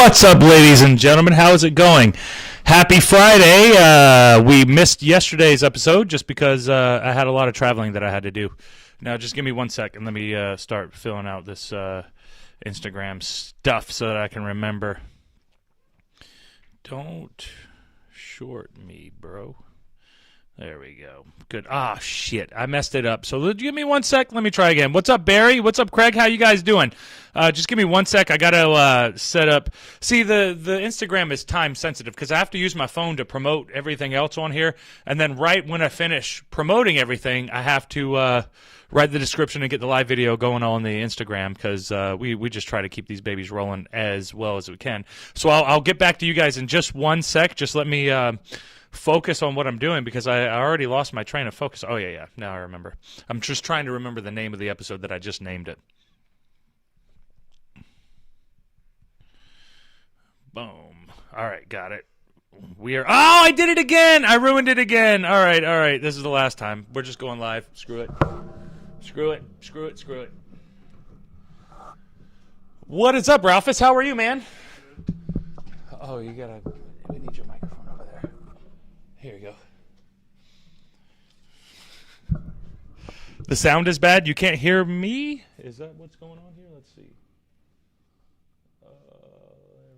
What's up, ladies and gentlemen? How is it going? Happy Friday. We missed yesterday's episode just because I had a lot of traveling that I had to do. Now, just give me 1 second. Let me start filling out this Instagram stuff so that I can remember. Don't short me, bro. There we go. Good. Ah, shit. I messed it up. So give me 1 sec. Let me try again. What's up, Barry? What's up, Craig? How you guys doing? Just give me 1 sec. I got to set up. See, the Instagram is time sensitive because I have to use my phone to promote everything else on here. And then right when I finish promoting everything, I have to write the description and get the live video going on the Instagram because we just try to keep these babies rolling as well as we can. So I'll get back to you guys in just 1 sec. Just let me... focus on what I'm doing because I already lost my train of focus. Oh, yeah. Now I remember. I'm just trying to remember the name of the episode that I just named it. Boom. All right, got it. Oh, I did it again. I ruined it again. All right. This is the last time. We're just going live. Screw it. What is up, Ralphus? How are you, man? Oh, we need your microphone. Here you go. The sound is bad. You can't hear me? Is that what's going on here? Let's see. There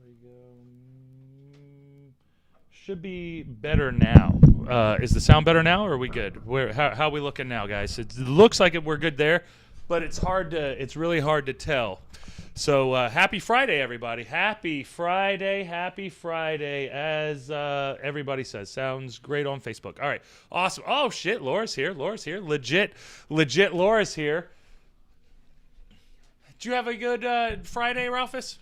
we go. Should be better now. Is the sound better now, or are we good? How are we looking now, guys? It looks like we're good there, but it's really hard to tell. So happy Friday, everybody. Happy Friday, as everybody says. Sounds great on Facebook. All right, awesome. Oh, shit, Laura's here. Legit Laura's here. Did you have a good Friday, Ralphus?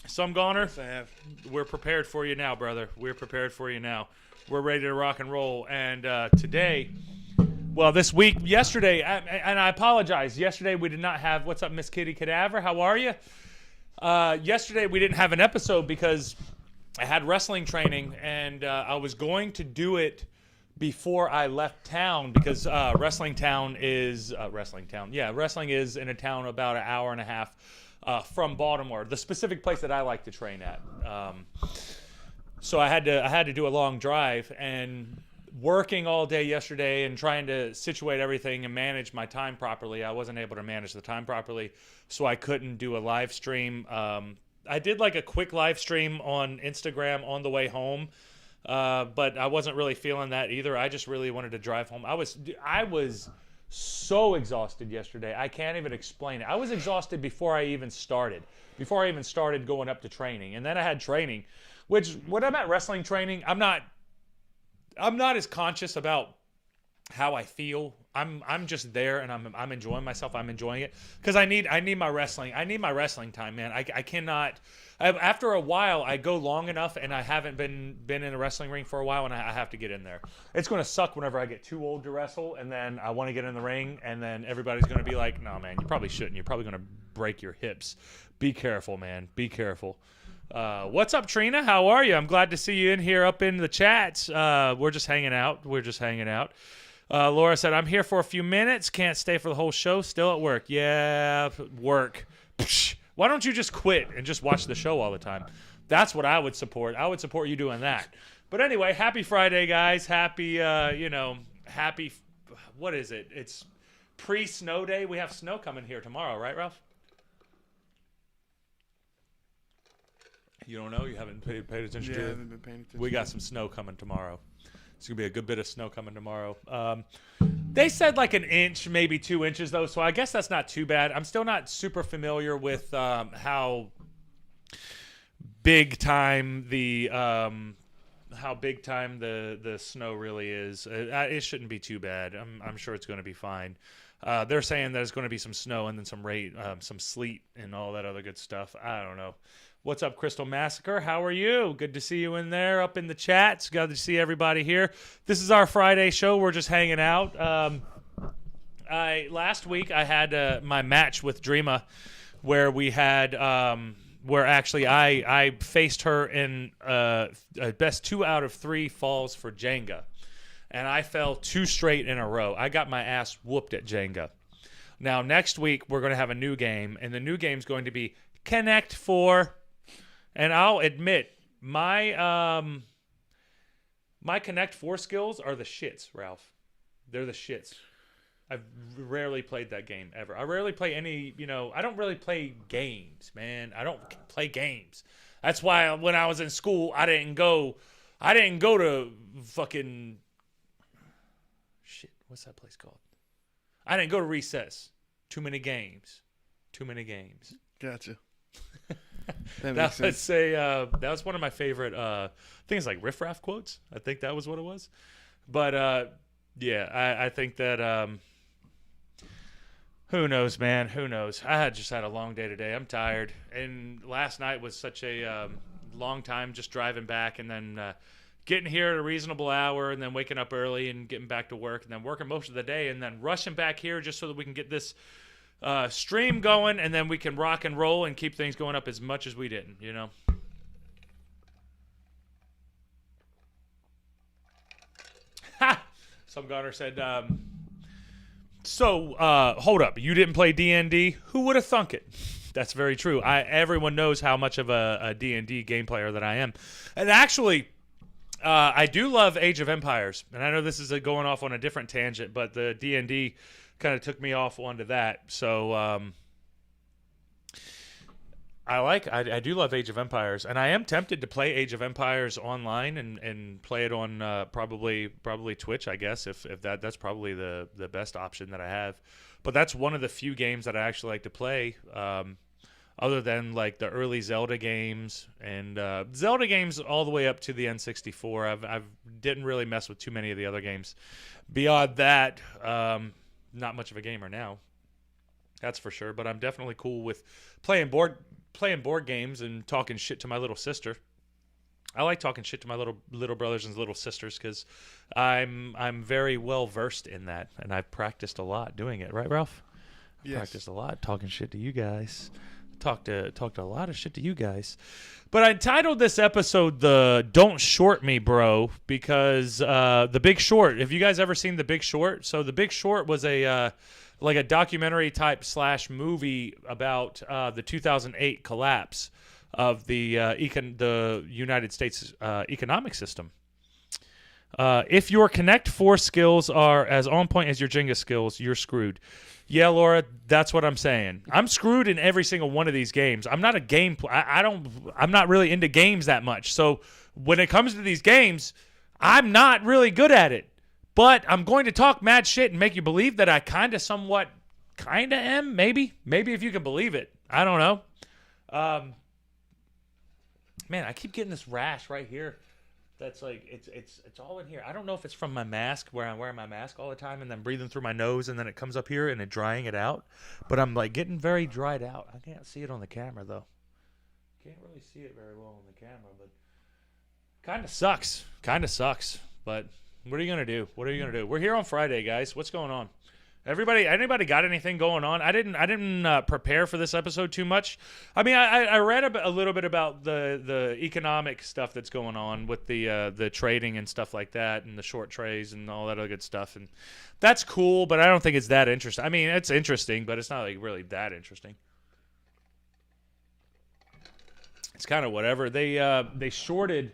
Some goner? Yes, I have. We're prepared for you now, brother. We're prepared for you now. We're ready to rock and roll. And today... Well, yesterday, and I apologize. Yesterday we did not have, what's up, Miss Kitty Cadaver? How are you? Yesterday we didn't have an episode because I had wrestling training, and I was going to do it before I left town because wrestling is in a town about an hour and a half from Baltimore, the specific place that I like to train at. So I had to do a long drive, and working all day yesterday and trying to situate everything and manage my time properly. I wasn't able to manage the time properly, so I couldn't do a live stream. I did like a quick live stream on Instagram on the way home, but I wasn't really feeling that either. I just really wanted to drive home. I was so exhausted yesterday. I can't even explain it. I was exhausted before I even started going up to training. And then I had training, which when I'm at wrestling training, I'm not as conscious about how I feel. I'm just there and I'm enjoying myself. I'm enjoying it because I need my wrestling. I need my wrestling time, man. I cannot. After a while, I go long enough and I haven't been in a wrestling ring for a while, and I have to get in there. It's going to suck whenever I get too old to wrestle, and then I want to get in the ring, and then everybody's going to be like, "No, man, you probably shouldn't. You're probably going to break your hips. Be careful, man. Be careful." What's up, Trina? How are you? I'm glad to see you in here up in the chats. We're just hanging out. Laura said, I'm here for a few minutes. Can't stay for the whole show. Still at work. Yeah, work. Psh, why don't you just quit and just watch the show all the time? That's what I would support. I would support you doing that. But anyway, happy Friday, guys. Happy, what is it? It's pre-snow day. We have snow coming here tomorrow, right, Ralph? You don't know? You haven't paid attention to it? I haven't been paying attention. We got some snow coming tomorrow. It's going to be a good bit of snow coming tomorrow. They said like an inch, maybe 2 inches, though, so I guess that's not too bad. I'm still not super familiar with how big time the snow really is. It shouldn't be too bad. I'm sure it's going to be fine. They're saying there's going to be some snow and then some sleet and all that other good stuff. I don't know. What's up, Crystal Massacre? How are you? Good to see you in there, up in the chats. Good to see everybody here. This is our Friday show. We're just hanging out. Last week I had my match with Dreama, where we had where actually I faced her in best 2 out of 3 falls for Jenga, and I fell 2 straight in a row. I got my ass whooped at Jenga. Now next week we're going to have a new game, and the new game is going to be Connect 4, and I'll admit my my Connect 4 skills are the shits, Ralph. They're the shits. I've rarely played that game ever. I rarely play any, I don't really play games, man. I don't play games. That's why when I was in school, I didn't go to fucking shit. What's that place called? I didn't go to recess. Too many games. Gotcha. That was one of my favorite things, like riffraff quotes. I think that was what it was. But yeah, I think that who knows, man? Who knows? I just had a long day today. I'm tired, and last night was such a long time just driving back, and then getting here at a reasonable hour, and then waking up early and getting back to work, and then working most of the day, and then rushing back here just so that we can get this stream going, and then we can rock and roll and keep things going up as much as we didn't, Ha! Some gunner said, hold up. You didn't play D&D? Who would have thunk it? That's very true. Everyone knows how much of a D&D game player that I am. And actually, I do love Age of Empires. And I know this is going off on a different tangent, but the D&D kind of took me off onto that. So I do love Age of Empires, and I am tempted to play Age of Empires online and play it on probably Twitch, I guess, if that's probably the best option that I have. But that's one of the few games that I actually like to play, other than like the early Zelda games and Zelda games all the way up to the N64. I didn't really mess with too many of the other games. Beyond that, not much of a gamer now, that's for sure. But I'm definitely cool with playing board games and talking shit to my little sister. I like talking shit to my little brothers and little sisters because I'm very well versed in that, and I've practiced a lot doing it. Right, Ralph? Yes. Practiced a lot talking shit to you guys. Talked a lot of shit to you guys. But I titled this episode the "Don't Short Me, Bro," because The Big Short. Have you guys ever seen The Big Short? So The Big Short was a like a documentary type / movie about the 2008 collapse of the United States economic system. If your Connect 4 skills are as on point as your Jenga skills, you're screwed. Yeah, Laura, that's what I'm saying. I'm screwed in every single one of these games. I'm not a game. I'm not really into games that much. So when it comes to these games, I'm not really good at it. But I'm going to talk mad shit and make you believe that I kind of am. Maybe if you can believe it. I don't know. Man, I keep getting this rash right here. That's like it's all in here. I don't know if it's from my mask, where I'm wearing my mask all the time and then breathing through my nose, and then it comes up here and it drying it out. But I'm like getting very dried out. I can't see it on the camera though. Can't really see it very well on the camera, but kind of sucks. But what are you gonna do? We're here on Friday, guys. What's going on? Anybody got anything going on? I didn't prepare for this episode too much. I mean, I read a little bit about the economic stuff that's going on with the trading and stuff like that, and the short trays and all that other good stuff, and that's cool. But I don't think it's that interesting. I mean, it's interesting, but it's not like really that interesting. It's kind of whatever. They shorted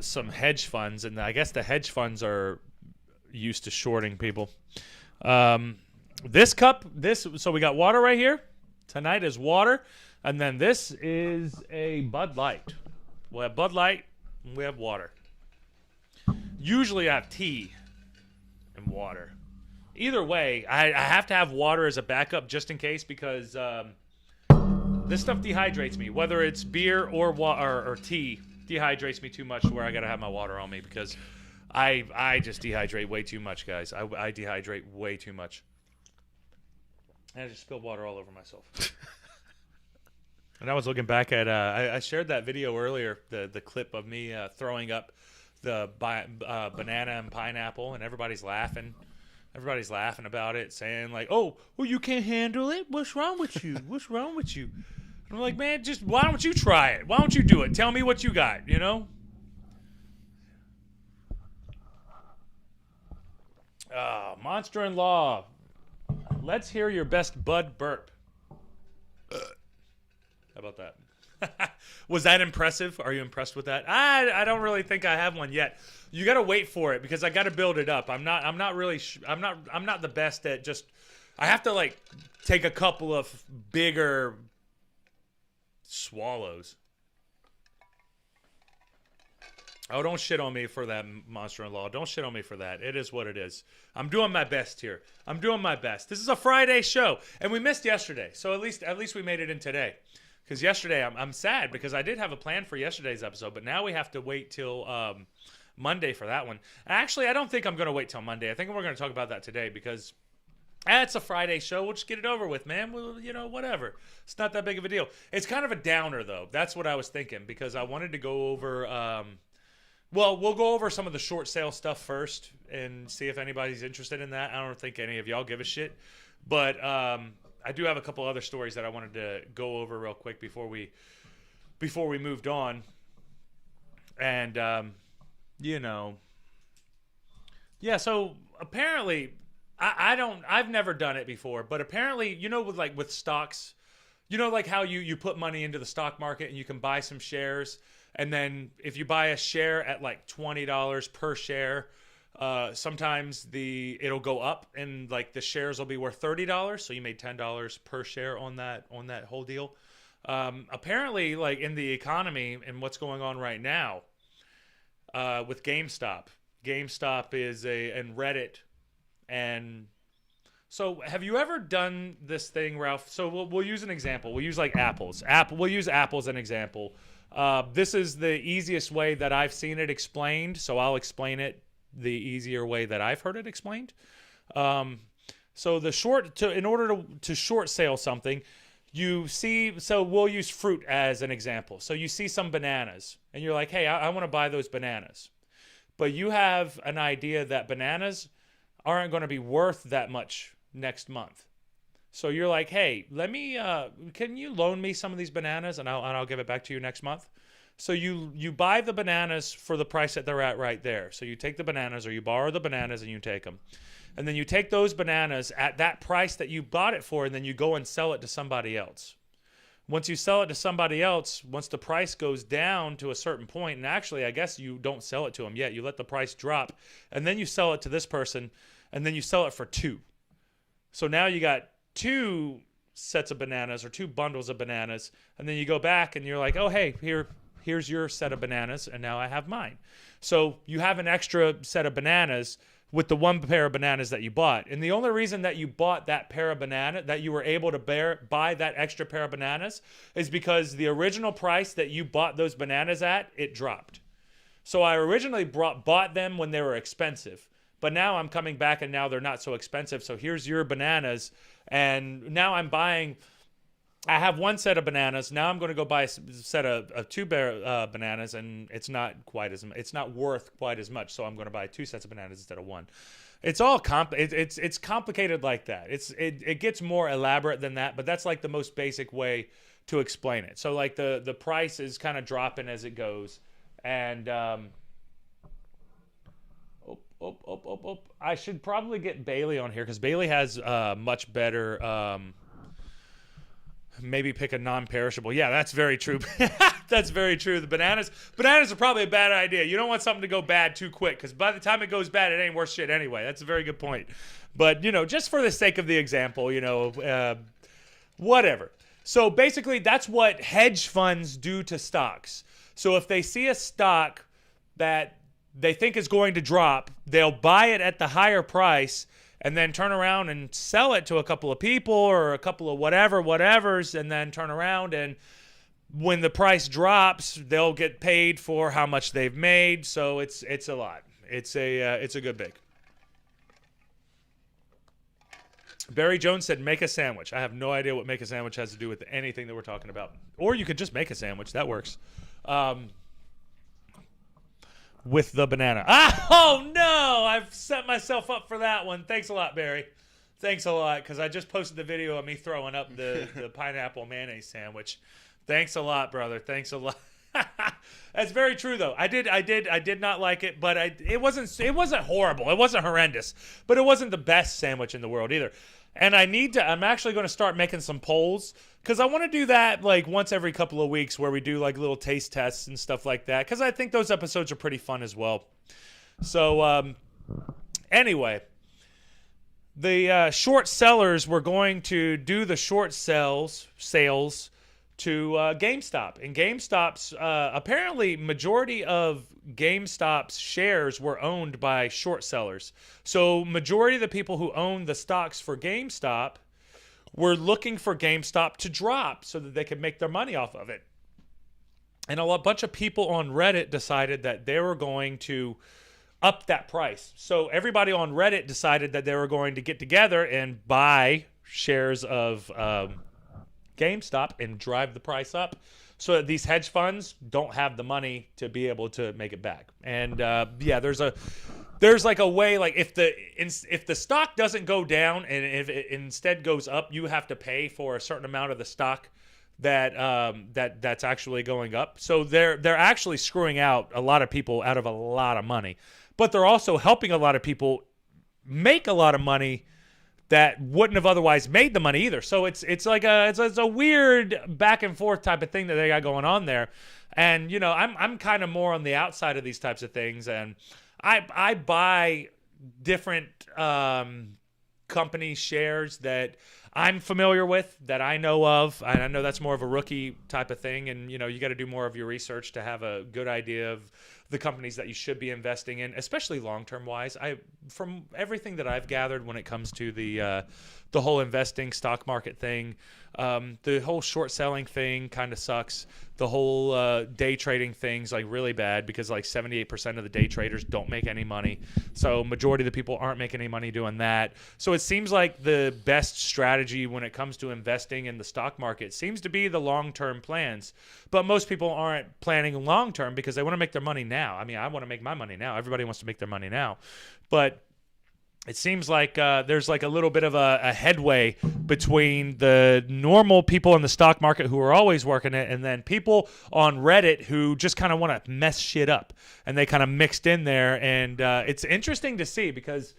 some hedge funds, and I guess the hedge funds are used to shorting people. So we got water right here. Tonight is water, and then this is a Bud Light. We have Bud Light and we have water. Usually I have tea and water. Either way, I have to have water as a backup just in case, because this stuff dehydrates me. Whether it's beer or or tea, dehydrates me too much where I gotta have my water on me, because I just dehydrate way too much, guys. I dehydrate way too much. And I just spilled water all over myself. And I was looking back at, I shared that video earlier, the clip of me throwing up the banana and pineapple, and everybody's laughing. Everybody's laughing about it, saying like, oh, you can't handle it? What's wrong with you? What's wrong with you? And I'm like, man, just why don't you try it? Why don't you do it? Tell me what you got, you know? Monster-in-law, let's hear your best Bud burp. about that? Was that impressive? Are you impressed with that? I don't really think I have one yet. You got to wait for it because I got to build it up. I'm not the best at just. I have to like take a couple of bigger swallows. Oh, don't shit on me for that, Monster-in-Law. Don't shit on me for that. It is what it is. I'm doing my best here. I'm doing my best. This is a Friday show, and we missed yesterday, so at least we made it in today. Because yesterday, I'm sad because I did have a plan for yesterday's episode, but now we have to wait till Monday for that one. Actually, I don't think I'm going to wait till Monday. I think we're going to talk about that today because it's a Friday show. We'll just get it over with, man. We'll, whatever. It's not that big of a deal. It's kind of a downer, though. That's what I was thinking because I wanted to go over. Well, we'll go over some of the short sale stuff first and see if anybody's interested in that. I don't think any of y'all give a shit. But I do have a couple other stories that I wanted to go over real quick before we moved on. And, yeah, so apparently I've never done it before, but apparently, with stocks, like how you put money into the stock market and you can buy some shares. And then if you buy a share at like $20 per share, sometimes it'll go up and like the shares will be worth $30. So you made $10 per share on that whole deal. Apparently, like in the economy and what's going on right now with GameStop is and Reddit. And so have you ever done this thing, Ralph? So we'll use an example. We'll use like apples. We'll use Apple as an example. This is the easiest way that I've seen it explained, so I'll explain it the easier way that I've heard it explained. So in order to short sale something, so we'll use fruit as an example. So you see some bananas, and you're like, hey, I want to buy those bananas. But you have an idea that bananas aren't going to be worth that much next month. So you're like, hey, can you loan me some of these bananas and I'll give it back to you next month? So you buy the bananas for the price that they're at right there. So you take the bananas or you borrow the bananas and you take them. And then you take those bananas at that price that you bought it for and then you go and sell it to somebody else. Once you sell it to somebody else, once the price goes down to a certain point, and actually I guess you don't sell it to them yet. You let the price drop and then you sell it to this person and then you sell it for $2. So now you got 2 sets of bananas or 2 bundles of bananas, and then you go back and you're like, oh, hey, here's your set of bananas, and now I have mine. So you have an extra set of bananas with the one pair of bananas that you bought. And the only reason that you bought that pair of banana, that you were able to buy that extra pair of bananas, is because the original price that you bought those bananas at, it dropped. So I originally bought them when they were expensive, but now I'm coming back and now they're not so expensive. So here's your bananas. And now I have one set of bananas. Now I'm going to go buy a set of 2 bananas, and it's not worth quite as much. So I'm going to buy 2 sets of bananas instead of 1. It's all it's complicated like that. It gets more elaborate than that, but that's like the most basic way to explain it. So like the price is kind of dropping as it goes, and I should probably get Bailey on here because Bailey has much better. Maybe pick a non-perishable. Yeah, that's very true. That's very true. The bananas are probably a bad idea. You don't want something to go bad too quick because by the time it goes bad, it ain't worth shit anyway. That's a very good point. But just for the sake of the example, whatever. So basically, that's what hedge funds do to stocks. So if they see a stock that they think is going to drop, they'll buy it at the higher price and then turn around and sell it to a couple of people or a couple of whatevers, and then turn around and when the price drops, they'll get paid for how much they've made. So it's a lot. It's a good big. Barry Jones said, make a sandwich. I have no idea what make a sandwich has to do with anything that we're talking about. Or you could just make a sandwich. That works. With the banana. Oh, no! I've set myself up for that one. Thanks a lot, Barry. Thanks a lot, because I just posted the video of me throwing up the pineapple mayonnaise sandwich. Thanks a lot, brother. Thanks a lot. That's very true, though. I did not like it, but it wasn't horrible. It wasn't horrendous, but it wasn't the best sandwich in the world either. And I'm actually going to start making some polls because I want to do that like once every couple of weeks where we do like little taste tests and stuff like that because I think those episodes are pretty fun as well. So anyway, the short sellers were going to do the short sales to GameStop. And GameStop's apparently majority of GameStop's shares were owned by short sellers. So majority of the people who own the stocks for GameStop were looking for GameStop to drop so that they could make their money off of it. And a bunch of people on Reddit decided that they were going to up that price. So everybody on Reddit decided that they were going to get together and buy shares of GameStop and drive the price up so that these hedge funds don't have the money to be able to make it back. And there's like a way, like if the stock doesn't go down and if it instead goes up, you have to pay for a certain amount of the stock that's actually going up. So they're actually screwing out a lot of people out of a lot of money, but they're also helping a lot of people make a lot of money that wouldn't have otherwise made the money either. So it's like it's a weird back and forth type of thing that they got going on there. And you know, I'm kind of more on the outside of these types of things, and I buy different company shares that I'm familiar with, that I know of. And I know that's more of a rookie type of thing, and you know, you got to do more of your research to have a good idea of the companies that you should be investing in, especially long-term wise. From everything that I've gathered when it comes to the whole investing stock market thing, the whole short selling thing kind of sucks. The whole day trading thing's like really bad because like 78% of the day traders don't make any money. So majority of the people aren't making any money doing that. So it seems like the best strategy when it comes to investing in the stock market seems to be the long-term plans. But most people aren't planning long-term because they want to make their money now. I mean, I want to make my money now. Everybody wants to make their money now. But it seems like there's like a little bit of a headway between the normal people in the stock market who are always working it and then people on Reddit who just kind of want to mess shit up. And they kind of mixed in there. And it's interesting to see because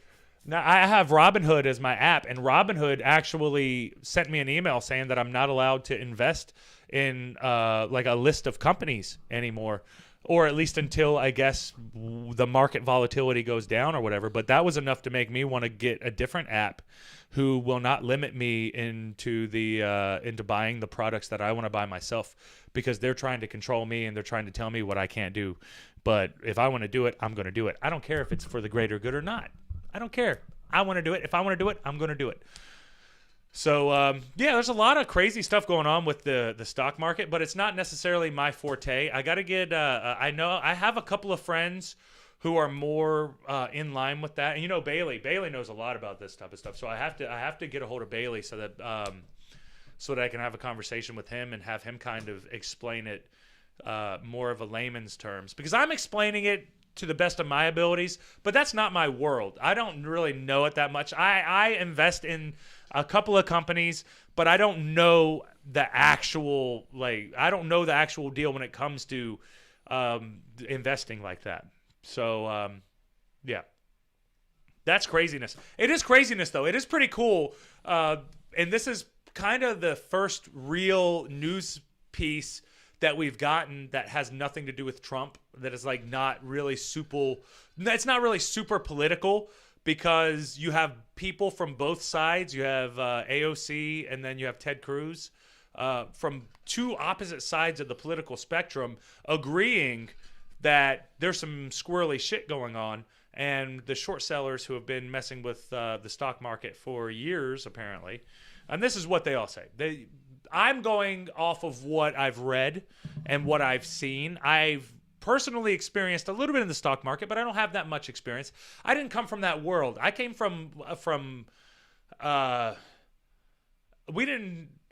now I have Robinhood as my app. And Robinhood actually sent me an email saying that I'm not allowed to invest in like a list of companies anymore. Or at least until, I guess, the market volatility goes down or whatever. But that was enough to make me want to get a different app who will not limit me into buying the products that I want to buy myself because they're trying to control me and they're trying to tell me what I can't do. But if I want to do it, I'm going to do it. I don't care if it's for the greater good or not. I don't care. I want to do it. If I want to do it, I'm going to do it. So, yeah, there's a lot of crazy stuff going on with the stock market, but it's not necessarily my forte. I got to get I know I have a couple of friends who are more in line with that. And, you know, Bailey knows a lot about this type of stuff. So I have to get a hold of Bailey so that I can have a conversation with him and have him kind of explain it more of a layman's terms. Because I'm explaining it to the best of my abilities, but that's not my world. I don't really know it that much. I invest in a couple of companies, but I don't know the actual deal when it comes to investing like that. So yeah, that's craziness. It is craziness though. It is pretty cool. And this is kind of the first real news piece that we've gotten that has nothing to do with Trump, that is like not really super political, because you have people from both sides. You have AOC and then you have Ted Cruz from two opposite sides of the political spectrum agreeing that there's some squirrely shit going on. And the short sellers who have been messing with the stock market for years, apparently, and this is what they all say. I'm going off of what I've read and what I've seen. I've personally experienced a little bit in the stock market, but I don't have that much experience. I didn't come from that world. I came from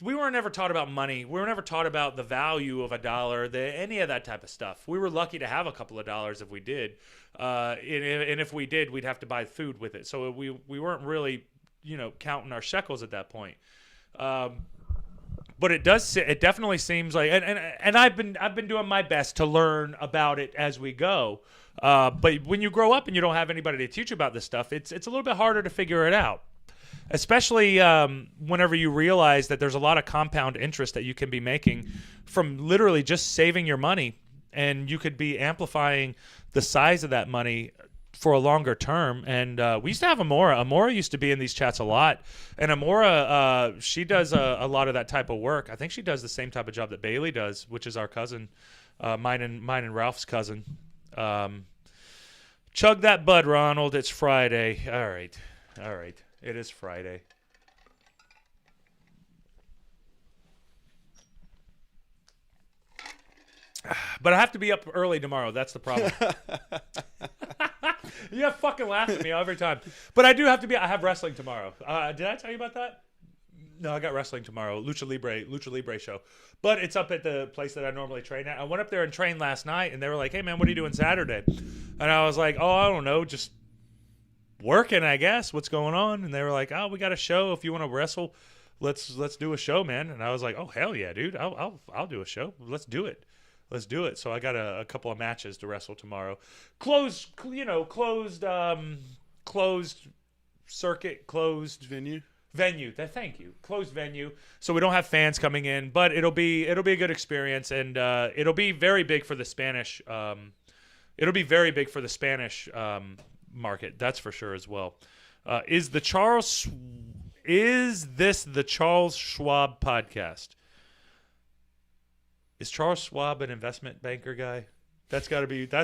we were never taught about money. We were never taught about the value of a dollar, any of that type of stuff. We were lucky to have a couple of dollars if we did. And if we did, we'd have to buy food with it. So we weren't really, counting our shekels at that point. But it definitely seems like, and I've been doing my best to learn about it as we go. But when you grow up and you don't have anybody to teach you about this stuff, it's a little bit harder to figure it out. especially whenever you realize that there's a lot of compound interest that you can be making from literally just saving your money, and you could be amplifying the size of that money for a longer term. And we used to have Amora. Amora used to be in these chats a lot, and Amora, she does a lot of that type of work. I think she does the same type of job that Bailey does, which is our cousin, mine and Ralph's cousin. Chug that bud, Ronald. It's Friday. All right. It is Friday. But I have to be up early tomorrow. That's the problem. You fucking laugh at me every time. But I do have to be. I have wrestling tomorrow. Did I tell you about that? No, I got wrestling tomorrow. Lucha Libre show. But it's up at the place that I normally train at. I went up there and trained last night, and they were like, "Hey man, what are you doing Saturday?" And I was like, "Oh, I don't know, just working, I guess. What's going on?" And they were like, "Oh, we got a show. If you want to wrestle, let's do a show, man." And I was like, "Oh hell yeah, dude! I'll do a show. Let's do it." So I got a couple of matches to wrestle tomorrow. Closed circuit, closed venue. Thank you. Closed venue. So we don't have fans coming in, but it'll be a good experience, and it'll be very big for the Spanish. Market, that's for sure as well. Is this the Charles Schwab podcast? Is Charles Schwab an investment banker guy? That's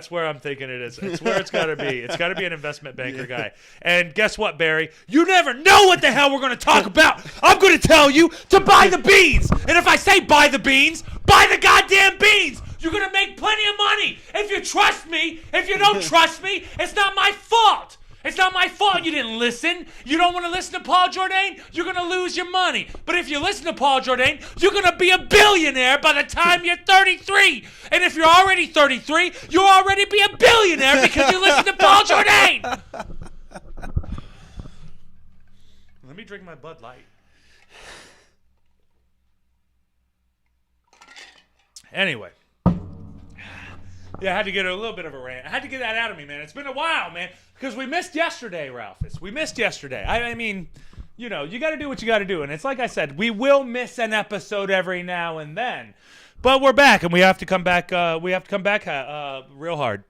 where I'm thinking it is. It's where it's got to be. It's got to be an investment banker guy. And guess what, Barry? You never know what the hell we're going to talk about. I'm going to tell you to buy the beans. And if I say buy the beans, buy the goddamn beans. You're going to make plenty of money. If you trust me, if you don't trust me, it's not my fault. It's not my fault you didn't listen. You don't want to listen to Paul Jordane? You're going to lose your money. But if you listen to Paul Jordane, you're going to be a billionaire by the time you're 33. And if you're already 33, you'll already be a billionaire because you listen to Paul Jordane. Let me drink my Bud Light. Anyway. Yeah, I had to get a little bit of a rant. I had to get that out of me, man. It's been a while, man. Because we missed yesterday, Ralphus. We missed yesterday. I mean, you know, you got to do what you got to do. And it's like I said, we will miss an episode every now and then. But we're back, and we have to come back. Real hard.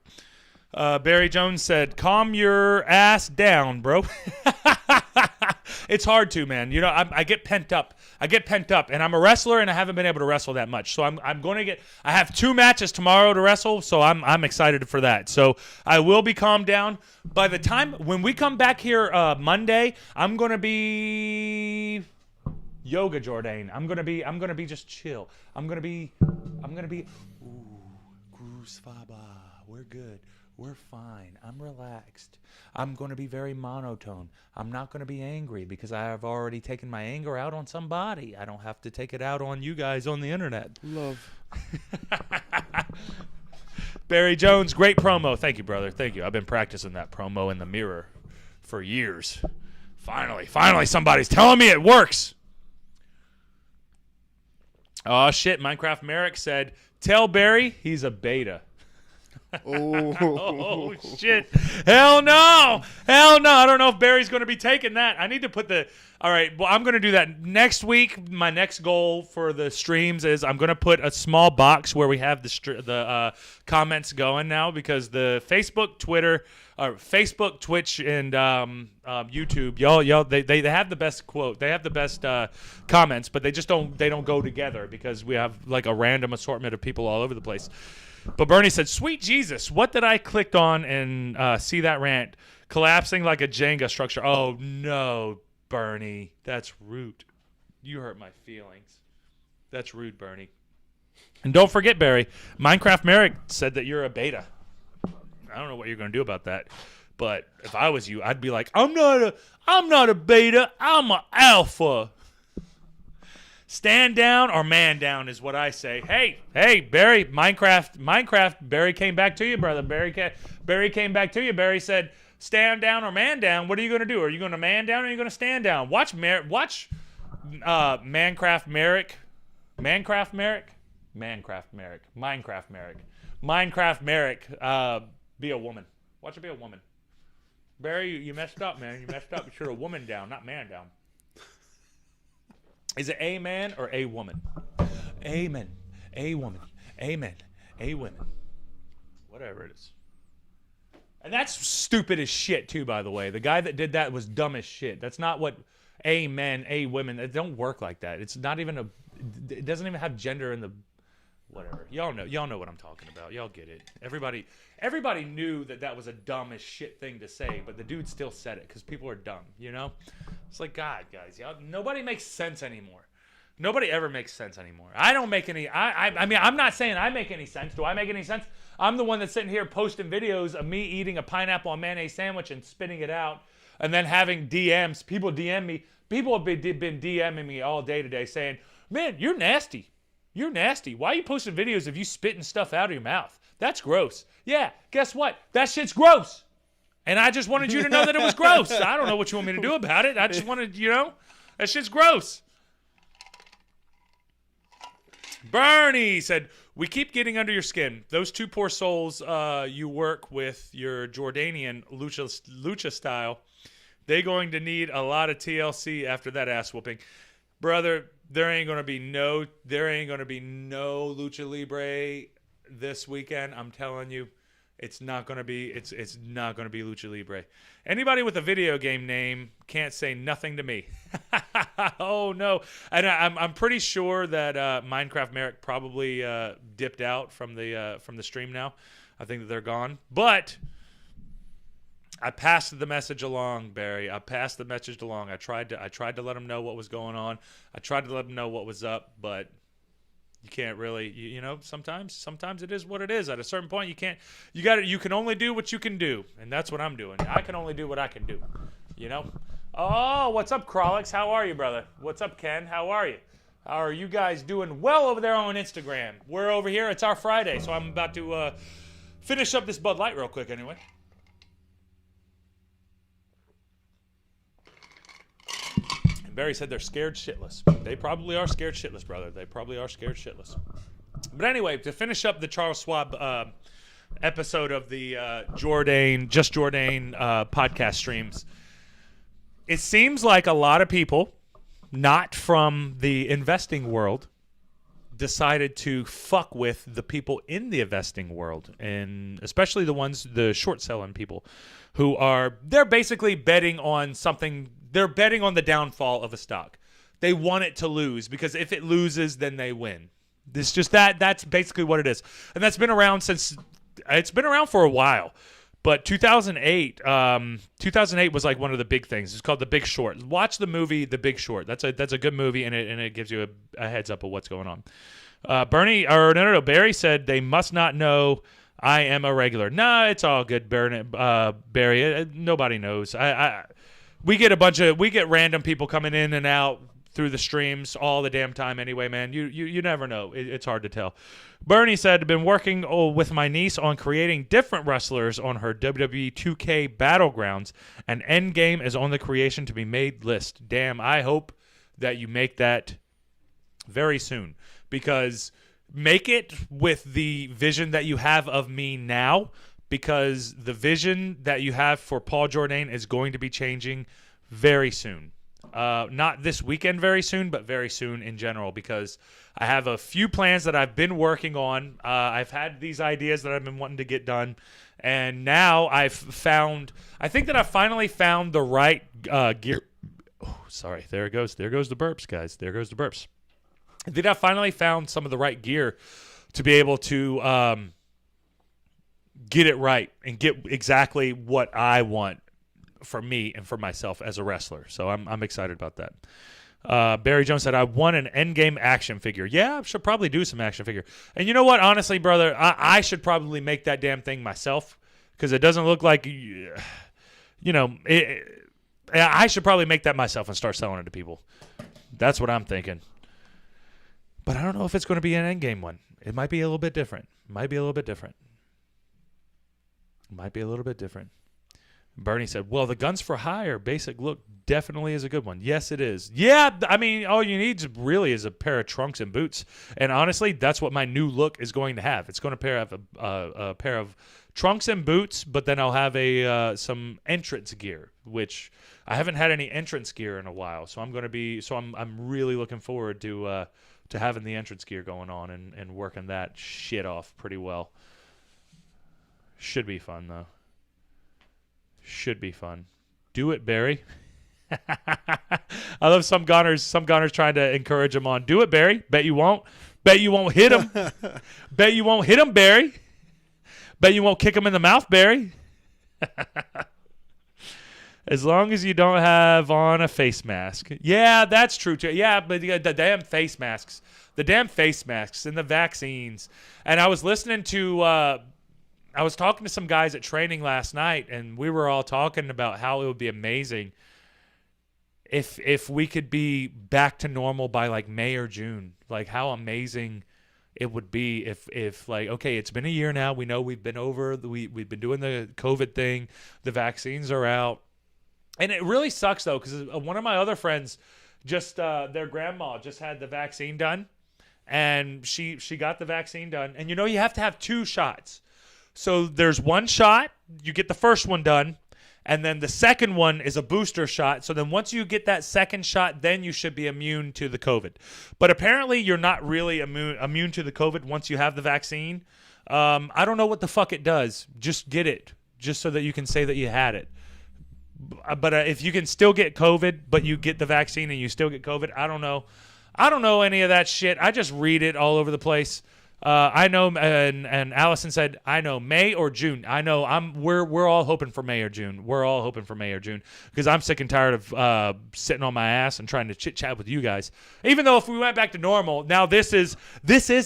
Barry Jones said, "Calm your ass down, bro." It's hard to, man. You know, I get pent up. And I'm a wrestler, and I haven't been able to wrestle that much. So I'm going to get. I have 2 matches tomorrow to wrestle, so I'm excited for that. So I will be calmed down. By the time when we come back here Monday, I'm going to be yoga, Jordane. I'm going to be just chill. I'm going to be. Ooh, Grusfaba. We're good. We're fine. I'm relaxed. I'm going to be very monotone. I'm not going to be angry because I have already taken my anger out on somebody. I don't have to take it out on you guys on the internet. Love. Barry Jones, great promo. Thank you, brother. Thank you. I've been practicing that promo in the mirror for years. Finally, somebody's telling me it works. Oh, shit. Minecraft Merrick said, "Tell Barry he's a beta." Oh shit. Hell no. I don't know if Barry's going to be taking that. I need to put all right, well, I'm going to do that next week. My next goal for the streams is I'm going to put a small box where we have the comments going now, because the Facebook, Twitter, Facebook, Twitch, and YouTube, y'all, they have the best quote. They have the best comments, but they don't go together because we have like a random assortment of people all over the place. But Bernie said, "Sweet Jesus, what did I click on and see that rant collapsing like a Jenga structure?" Oh, no, Bernie. That's rude. You hurt my feelings. That's rude, Bernie. And don't forget, Barry, Minecraft Merrick said that you're a beta. I don't know what you're going to do about that. But if I was you, I'd be like, I'm not a beta. I'm an alpha. Stand down or man down is what I say. Hey, Barry, Minecraft, Barry came back to you, brother. Barry came back to you. Barry said, stand down or man down. What are you going to do? Are you going to man down or are you going to stand down? Watch Minecraft Merrick, be a woman. Watch her be a woman. Barry, you messed up, man. You messed up. You should have woman down, not man down. Is it a man or a woman? Amen. A woman. Amen. A women. Whatever it is. And that's stupid as shit, too, by the way. The guy that did that was dumb as shit. That's not what a men, a women. It don't work like that. It's not even a... It doesn't even have gender in the... Whatever. Y'all know what I'm talking about. Y'all get it. Everybody knew that was a dumb as shit thing to say, but the dude still said it because people are dumb, you know? It's like, God, guys, nobody makes sense anymore. Nobody ever makes sense anymore. I don't make any... I mean, I'm not saying I make any sense. Do I make any sense? I'm the one that's sitting here posting videos of me eating a pineapple and mayonnaise sandwich and spitting it out and then having DMs. People DM me. People have been DMing me all day today saying, man, you're nasty. You're nasty. Why are you posting videos of you spitting stuff out of your mouth? That's gross. Yeah, guess what? That shit's gross. And I just wanted you to know that it was gross. I don't know what you want me to do about it. I just wanted, that shit's gross. Bernie said, we keep getting under your skin. Those two poor souls you work with, your Jordanian lucha style, they going to need a lot of TLC after that ass whooping. Brother, there ain't going to be no Lucha Libre this weekend. I'm telling you, it's not going to be Lucha Libre. Anybody with a video game name can't say nothing to me. Oh no. And I'm pretty sure that Minecraft Merrick probably dipped out from the stream now. I think that they're gone. But I passed the message along, Barry. I passed the message along. I tried to let him know what was going on. I tried to let him know what was up, but you can't really, sometimes it is what it is. At a certain point, you can only do what you can do, and that's what I'm doing. I can only do what I can do, Oh, what's up, Krolix? How are you, brother? What's up, Ken? How are you? How are you guys doing? Well over there on Instagram. We're over here. It's our Friday, so I'm about to finish up this Bud Light real quick anyway. Barry said they're scared shitless. They probably are scared shitless, brother. They probably are scared shitless. But anyway, to finish up the Charles Schwab episode of the Jordane podcast streams, it seems like a lot of people, not from the investing world, decided to fuck with the people in the investing world, and especially the short selling people, they're basically betting on something. They're betting on the downfall of a stock. They want it to lose because if it loses, then they win. It's just that's basically what it is. And that's been around it's been around for a while. But 2008 was like one of the big things. It's called The Big Short. Watch the movie The Big Short. That's a good movie, and it gives you a heads up of what's going on. Barry said they must not know I am a regular. Nah, it's all good, Barry. Nobody knows. We get random people coming in and out through the streams all the damn time anyway, man. You never know. It's hard to tell. Bernie said, I've been working with my niece on creating different wrestlers on her WWE 2K Battlegrounds. An endgame is on the creation to be made list. Damn, I hope that you make that very soon. Because make it with the vision that you have of me now. Because the vision that you have for Paul Jordane is going to be changing very soon. Not this weekend very soon, but very soon in general, because I have a few plans that I've been working on. I've had these ideas that I've been wanting to get done, and now I think that I finally found the right gear. Oh, sorry. There it goes. There goes the burps, guys. There goes the burps. I think I finally found some of the right gear to be able to get it right and get exactly what I want for me and for myself as a wrestler. So I'm excited about that. Barry Jones said, I want an endgame action figure. Yeah, I should probably do some action figure. And you know what? Honestly, brother, I should probably make that damn thing myself because it doesn't look like, I should probably make that myself and start selling it to people. That's what I'm thinking. But I don't know if it's going to be an endgame one. It might be a little bit different. Bernie said, well, the Guns for Hire basic look definitely is a good one. Yes, it is. Yeah, I mean, all you need really is a pair of trunks and boots. And honestly, that's what my new look is going to have. It's going to have a pair of trunks and boots, but then I'll have some entrance gear, which I haven't had any entrance gear in a while. So I'm really looking forward to having the entrance gear going on and working that shit off pretty well. Should be fun though. Should be fun. Do it, Barry. I love some Gunners trying to encourage him on. Do it, Barry. Bet you won't. Bet you won't hit him. Bet you won't hit him, Barry. Bet you won't kick him in the mouth, Barry. As long as you don't have on a face mask. Yeah, that's true too. Yeah, but the damn face masks. The damn face masks and the vaccines. And I was listening to I was talking to some guys at training last night, and we were all talking about how it would be amazing if we could be back to normal by like May or June. Like how amazing it would be if like, okay, it's been a year now. We know we've been we've been doing the COVID thing. The vaccines are out. And it really sucks though, because one of my other friends just their grandma just had the vaccine done, and she got the vaccine done. And you know, you have to have 2 shots. So there's 1 shot, you get the first one done, and then the second one is a booster shot. So then once you get that second shot, then you should be immune to the COVID. But apparently you're not really immune to the COVID once you have the vaccine. I don't know what the fuck it does. Just get it, just so that you can say that you had it. But if you can still get COVID, but you get the vaccine and you still get COVID, I don't know. I don't know any of that shit. I just read it all over the place. I know, and Allison said, I know May or June. I know we're all hoping for May or June. We're all hoping for May or June because I'm sick and tired of sitting on my ass and trying to chit chat with you guys. Even though if we went back to normal, now this is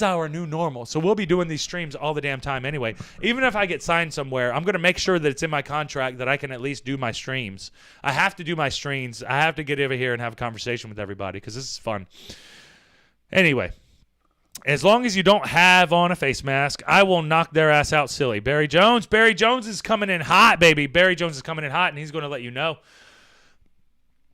our new normal. So we'll be doing these streams all the damn time anyway. Even if I get signed somewhere, I'm gonna make sure that it's in my contract that I can at least do my streams. I have to do my streams. I have to get over here and have a conversation with everybody because this is fun. Anyway. As long as you don't have on a face mask, I will knock their ass out silly. Barry Jones is coming in hot, baby. Barry Jones is coming in hot, and he's going to let you know.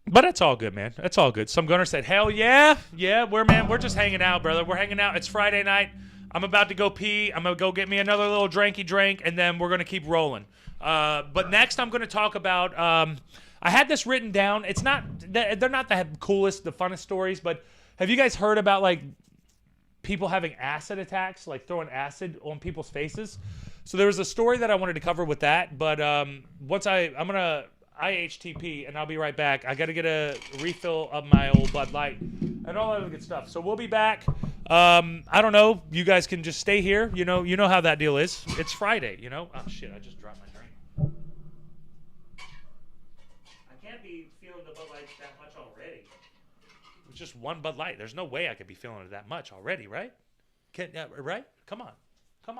But it's all good, man. It's all good. Some gunner said, hell yeah. Yeah, we're just hanging out, brother. We're hanging out. It's Friday night. I'm about to go pee. I'm going to go get me another little drinky drink, and then we're going to keep rolling. But next I'm going to talk about I had this written down. It's not they're not the coolest, the funnest stories, but have you guys heard about like people having acid attacks, like throwing acid on people's faces? So there was a story that I wanted to cover with that, but once I'm gonna IHTP and I'll be right back. I gotta get a refill of my old Bud Light and all that good stuff. So we'll be back. I don't know. You guys can just stay here. You know how that deal is. It's Friday. Oh shit! I just dropped my drink. I can't be feeling the Bud Light that much already. It's just one Bud Light. There's no way I could be feeling it that much already, right? Right? Come on, man.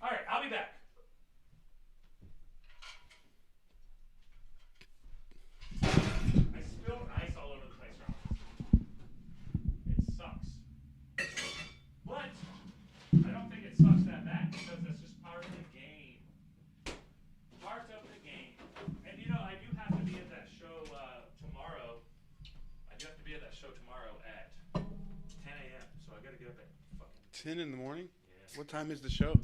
All right, I'll be back. I spilled ice all over the place, Ron. It sucks. But I don't think it sucks that bad because that's just part of the game. Part of the game. And I do have to be at that show tomorrow. I do have to be at that show tomorrow at 10 a.m. So I got to get up at fucking 10 in the morning? Yeah. What time is the show?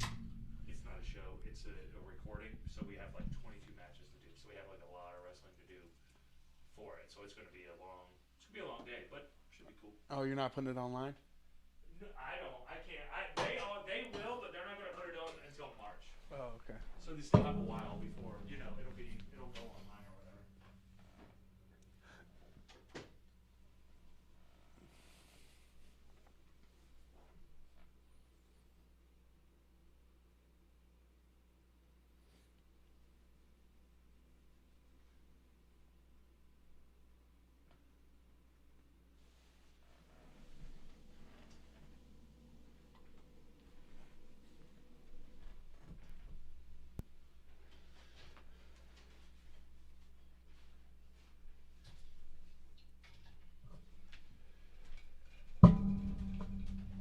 It's not a show. It's a recording. So we have like 22 matches to do. So we have like a lot of wrestling to do for it. So it's going to be a long day, but should be cool. Oh, you're not putting it online? No, I don't. I can't. They will, but they're not going to put it on until March. Oh, okay. So they still have a while before, it'll go online or whatever.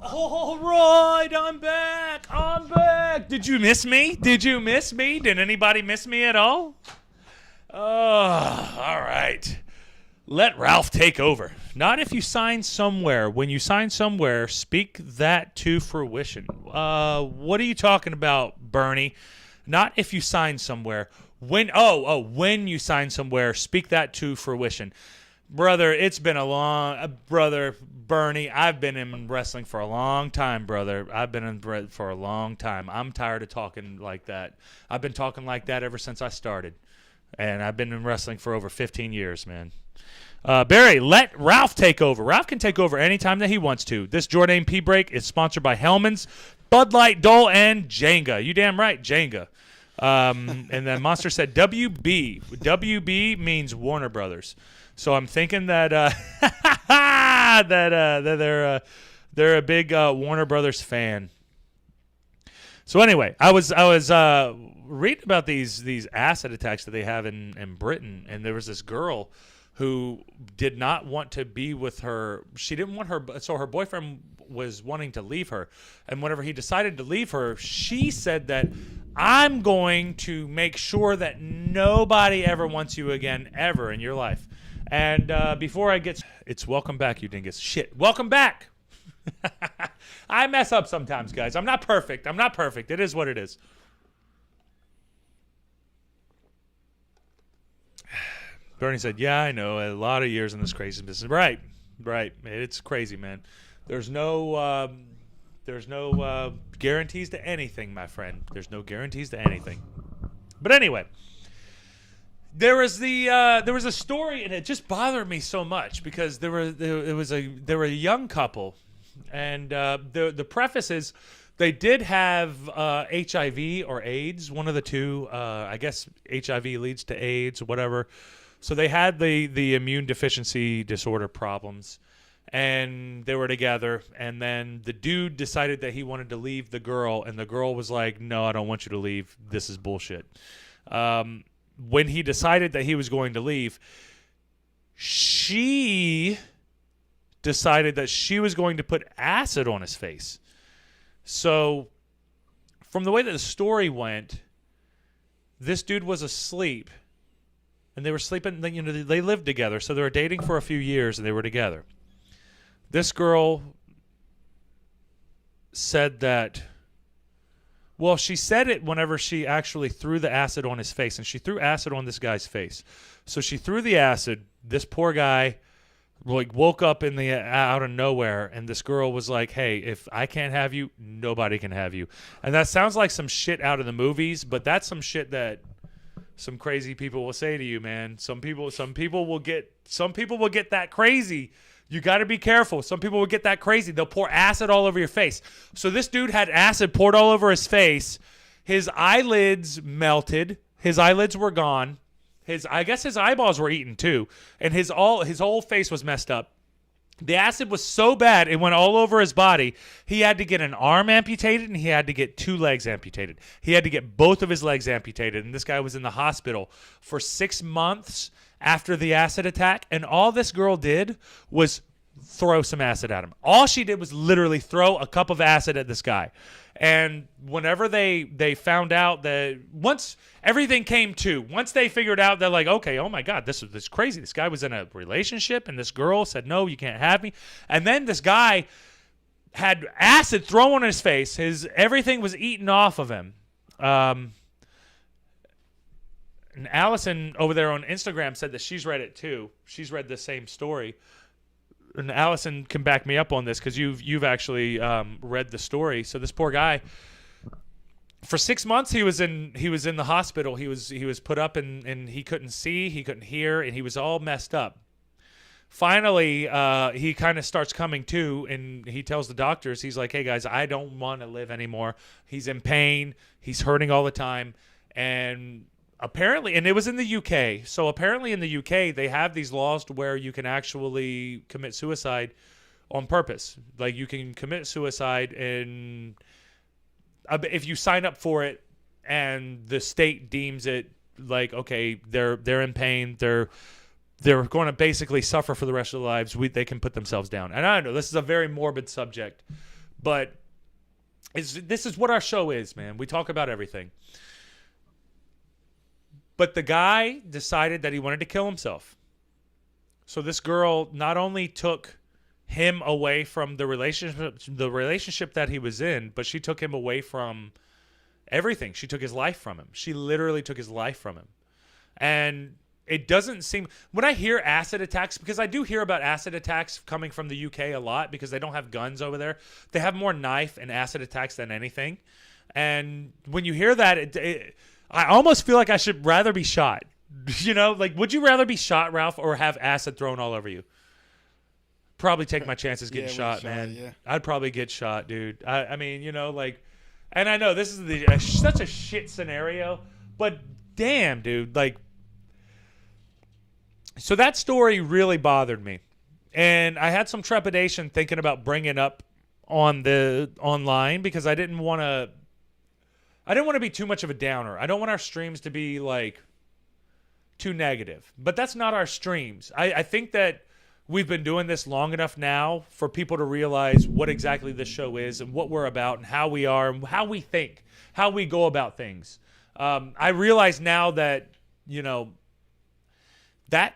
All right, I'm back. Did you miss me? Did anybody miss me at all? All right. Let Ralph take over. Not if you sign somewhere. When you sign somewhere, speak that to fruition. What are you talking about, Bernie? Not if you sign somewhere. When you sign somewhere, speak that to fruition. Brother, it's been a long brother Bernie, I've been in wrestling for a long time, brother. I've been in for a long time. I'm tired of talking like that. I've been talking like that ever since I started. And I've been in wrestling for over 15 years, man. Barry, let Ralph take over. Ralph can take over anytime that he wants to. This Jordane P break is sponsored by Hellman's, Bud Light, Dole, and Jenga. You damn right, Jenga. And then Monster said WB. WB means Warner Brothers. So I'm thinking that that they're a big Warner Brothers fan. So anyway, I was reading about these acid attacks that they have in Britain, and there was this girl who did not want to be with her. She didn't want her, so her boyfriend was wanting to leave her. And whenever he decided to leave her, she said that I'm going to make sure that nobody ever wants you again, ever in your life. And before I get, it's welcome back, you dingus. Shit, welcome back. I mess up sometimes, guys. I'm not perfect. It is what it is. Bernie said, yeah, I know. A lot of years in this crazy business. Right. It's crazy, man. There's no guarantees to anything, my friend. There's no guarantees to anything. But anyway, there was a story, and it just bothered me so much because there were a young couple, and the preface is they did have HIV or AIDS, one of the two. I guess HIV leads to AIDS, whatever. So they had the immune deficiency disorder problems, and they were together. And then the dude decided that he wanted to leave the girl, and the girl was like, "No, I don't want you to leave. This is bullshit." When he decided that he was going to leave, she decided that she was going to put acid on his face. So, from the way that the story went, this dude was asleep. And they were sleeping, they lived together. So they were dating for a few years and they were together. This girl said that, well, she said it whenever she actually threw the acid on his face. And she threw acid on this guy's face. So she threw the acid. This poor guy woke up out of nowhere. And this girl was like, hey, if I can't have you, nobody can have you. And that sounds like some shit out of the movies. But that's some shit that some crazy people will say to you, man. Some people will get that crazy. You got to be careful. Some people will get that crazy. They'll pour acid all over your face. So this dude had acid poured all over his face. His eyelids melted. His eyelids were gone. I guess his eyeballs were eaten too, and his whole face was messed up. The acid was so bad, it went all over his body. He had to get an arm amputated, and he had to get 2 legs amputated. He had to get both of his legs amputated, and this guy was in the hospital for 6 months after the acid attack, and all this girl did was throw some acid at him. All she did was literally throw a cup of acid at this guy. And whenever they found out that once everything came to, once they figured out, they're like, okay, oh my God, this is crazy. This guy was in a relationship and this girl said, no, you can't have me. And then this guy had acid thrown on his face. Everything was eaten off of him. And Allison over there on Instagram said that she's read it too. She's read the same story. And Allison can back me up on this because you've actually read the story. So this poor guy, for 6 months he was in the hospital. He was put up and he couldn't see, he couldn't hear, and he was all messed up. Finally, he kind of starts coming to, and he tells the doctors, he's like, "Hey guys, I don't want to live anymore." He's in pain. He's hurting all the time, and apparently, and it was in the UK. So apparently in the UK, they have these laws to where you can actually commit suicide on purpose. Like you can commit suicide and if you sign up for it and the state deems it like, okay, they're in pain. They're going to basically suffer for the rest of their lives. They can put themselves down. And I don't know, this is a very morbid subject, but this is what our show is, man. We talk about everything. But the guy decided that he wanted to kill himself. So this girl not only took him away from the relationship that he was in, but she took him away from everything. She took his life from him. She literally took his life from him. And it doesn't seem, when I hear acid attacks, because I do hear about acid attacks coming from the UK a lot because they don't have guns over there. They have more knife and acid attacks than anything. And when you hear that, I almost feel like I should rather be shot. You know, like, would you rather be shot, Ralph, or have acid thrown all over you? Probably take my chances getting shot, man. Yeah. I'd probably get shot, dude. I mean, you know, like, and I know this is such a shit scenario, but damn, dude, like, so that story really bothered me, and I had some trepidation thinking about bringing up online because I didn't want to be too much of a downer. I don't want our streams to be like too negative, but that's not our streams. I think that we've been doing this long enough now for people to realize what exactly this show is and what we're about and how we are and how we think, how we go about things. I realize now that, you know, that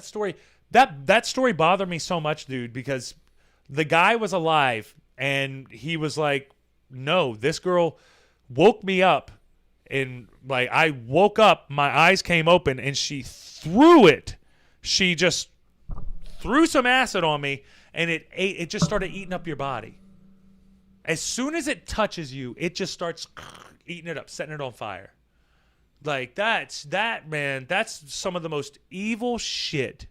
story bothered me so much, dude, because the guy was alive and he was like, no, this girl woke me up, and like I woke up, my eyes came open, and she just threw some acid on me, and it just started eating up your body. As soon as it touches you, it just starts eating it up, setting it on fire. Like, that's some of the most evil shit.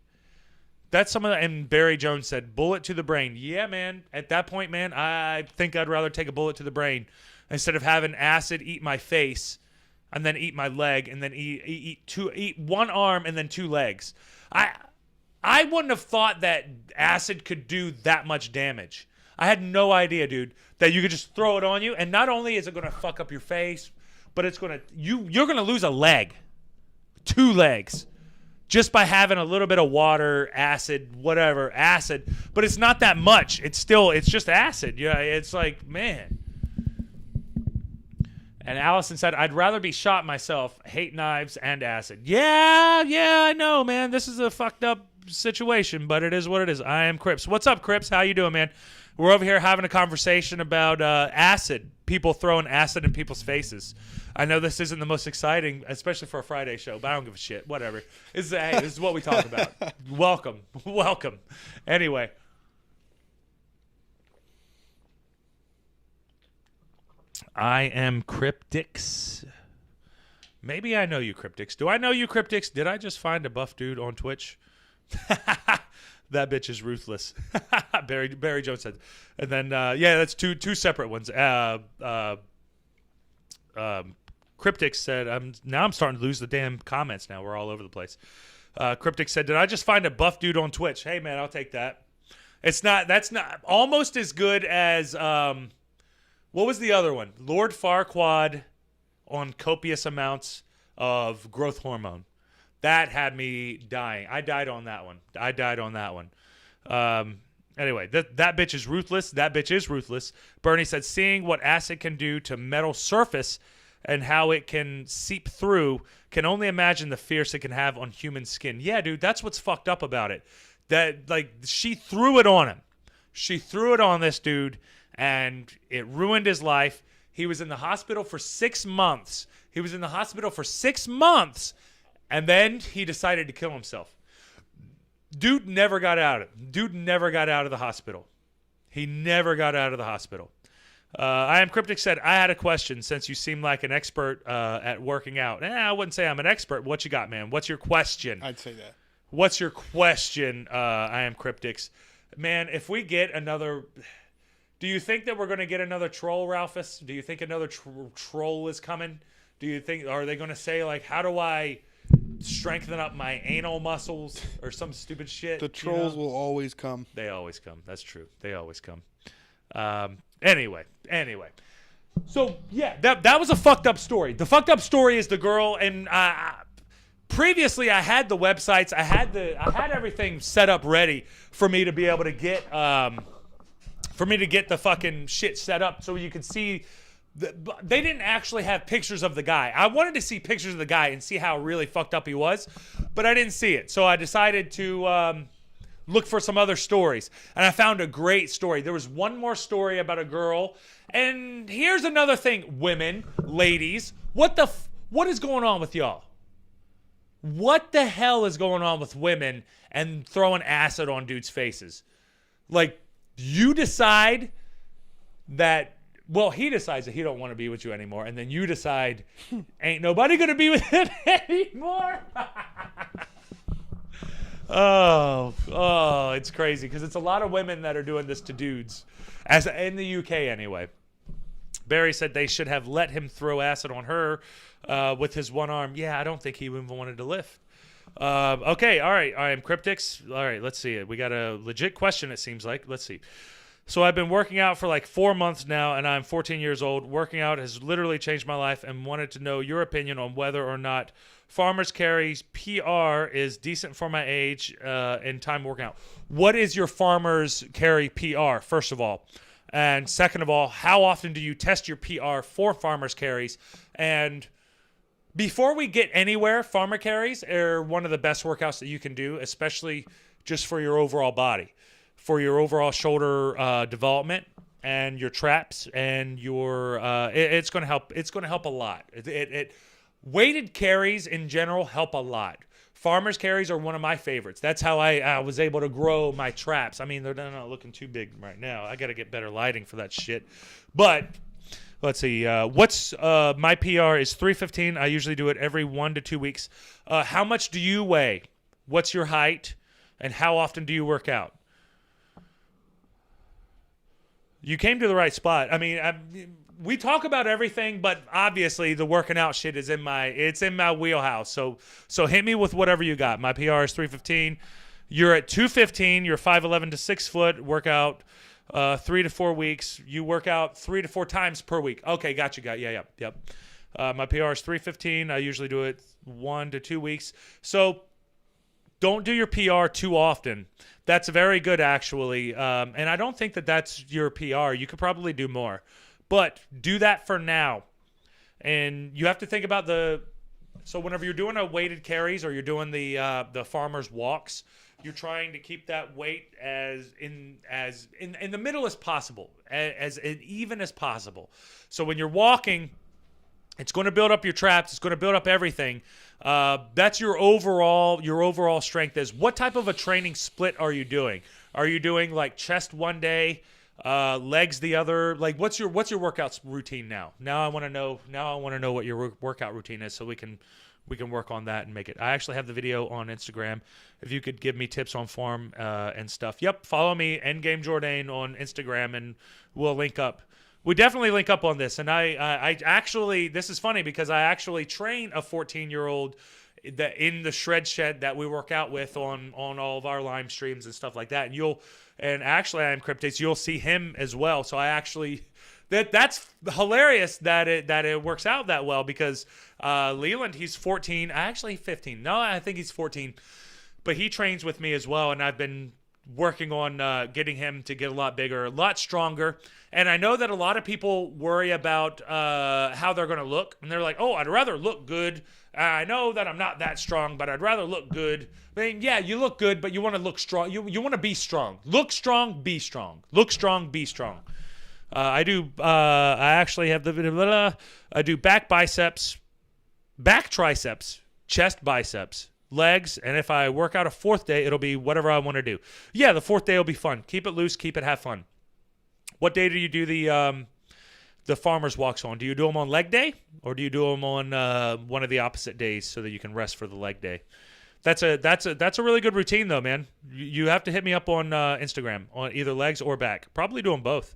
And Barry Jones said, bullet to the brain. Yeah, man. At that point, man, I think I'd rather take a bullet to the brain instead of having acid eat my face and then eat my leg and then eat one arm and then two legs. I wouldn't have thought that acid could do that much damage. I had no idea, dude, that you could just throw it on you, and not only is it going to fuck up your face, but it's going to you're going to lose a leg, 2 legs, just by having a little bit of water, acid, but it's not that much. It's just acid. Yeah, it's like, man. And Allison said, I'd rather be shot myself. Hate knives and acid. Yeah, I know, man. This is a fucked up situation, but it is what it is. I am Crips. What's up, Crips? How you doing, man? We're over here having a conversation about acid. People throwing acid in people's faces. I know this isn't the most exciting, especially for a Friday show, but I don't give a shit. Whatever. This is what we talk about. Welcome. Anyway. I am Cryptix. Maybe I know you, Cryptix. Do I know you, Cryptix? Did I just find a buff dude on Twitch? That bitch is ruthless. Barry Jones said. And then, that's two separate ones. Cryptix said, I'm starting to lose the damn comments now. We're all over the place. Cryptix said, did I just find a buff dude on Twitch? Hey, man, I'll take that. That's not almost as good as, what was the other one? Lord Farquaad on copious amounts of growth hormone. That had me dying. I died on that one. Anyway, that bitch is ruthless. That bitch is ruthless. Bernie said, seeing what acid can do to metal surface and how it can seep through, can only imagine the fierce it can have on human skin. Yeah, dude, that's what's fucked up about it. That, like, she threw it on him. She threw it on this dude, and it ruined his life. He was in the hospital for 6 months. And then he decided to kill himself. Dude never got out of the hospital. He never got out of the hospital. I am Cryptic said, I had a question since you seem like an expert at working out. I wouldn't say I'm an expert. What you got, man? What's your question? I'd say that. What's your question, I am Cryptix? Man, if we get another... Do you think that we're going to get another troll, Ralphus? Do you think another troll is coming? Do you think... Are they going to say, like, how do I strengthen up my anal muscles or some stupid shit? The trolls will always come. They always come. That's true. They always come. Anyway. So, yeah, that was a fucked up story. The fucked up story is the girl, and previously I had the websites. I had everything set up ready for me to be able to get the fucking shit set up so you could see. They didn't actually have pictures of the guy. I wanted to see pictures of the guy and see how really fucked up he was, but I didn't see it. So I decided to look for some other stories. And I found a great story. There was one more story about a girl. And here's another thing, women, ladies, what is going on with y'all? What the hell is going on with women and throwing acid on dudes' faces? Like, you decide that, well, he decides that he don't want to be with you anymore, and then you decide ain't nobody going to be with him anymore. Oh, it's crazy because it's a lot of women that are doing this to dudes, as in the UK anyway. Barry said they should have let him throw acid on her with his one arm. Yeah, I don't think he even wanted to lift. Okay, all right. I am Cryptics. All right, let's see it. We got a legit question, it seems like. Let's see. So I've been working out for like 4 months now, and I'm 14 years old. Working out has literally changed my life, and wanted to know your opinion on whether or not Farmer's Carry's PR is decent for my age and time working out. What is your Farmer's Carry PR, first of all? And second of all, how often do you test your PR for Farmer's Carries? And before we get anywhere, Farmer Carries are one of the best workouts that you can do, especially just for your overall body, for your overall shoulder development and your traps and your. It's going to help. It's going to help a lot. Weighted carries in general help a lot. Farmer's Carries are one of my favorites. That's how I was able to grow my traps. I mean, they're not looking too big right now. I got to get better lighting for that shit. But let's see. What's my PR is 315. I usually do it every 1 to 2 weeks. How much do you weigh? What's your height? And how often do you work out? You came to the right spot. I mean, we talk about everything, but obviously the working out shit is in my wheelhouse. So hit me with whatever you got. My PR is 315. You're at 215. You're 5'11" to 6 foot. Workout 3 to 4 weeks. You work out 3 to 4 times per week. Okay, got you. Yep. My PR is 315. I usually do it 1 to 2 weeks. So don't do your PR too often. That's very good, actually. And I don't think that that's your PR. You could probably do more. But do that for now. And you have to think about so whenever you're doing a weighted carries or you're doing the farmer's walks, you're trying to keep that weight as in the middle as possible, as even as possible. So when you're walking, it's going to build up your traps. It's going to build up everything. That's your overall strength is. What type of a training split are you doing? Are you doing like chest one day, legs the other? Like what's your workout routine now? Now I want to know what your workout routine is so we can work on that and make it. I actually have the video on Instagram. If you could give me tips on form and stuff. Yep, follow me, Endgame Jordane on Instagram, and we'll link up. We definitely link up on this. And I actually, this is funny because I actually train a 14-year-old in the shred shed that we work out with on all of our live streams and stuff like that. And actually I am Cryptics, you'll see him as well. So I actually, that's hilarious that it works out that well because Leland, he's 14. Actually 15. No, I think he's 14. But he trains with me as well. And I've been working on getting him to get a lot bigger, a lot stronger. And I know that a lot of people worry about how they're going to look. And they're like, oh, I'd rather look good. I know that I'm not that strong, but I'd rather look good. I mean, yeah, you look good, but you want to look strong. You want to be strong. Look strong, be strong. Look strong, be strong. I actually have I do back biceps, back triceps, chest biceps, legs, and if I work out a fourth day, it'll be whatever I want to do. Yeah, the fourth day will be fun. Keep it loose, have fun. What day do you do the farmer's walks on? Do you do them on leg day, or do you do them on one of the opposite days so that you can rest for the leg day? That's a really good routine though, man. You have to hit me up on Instagram on either legs or back. Probably do them both.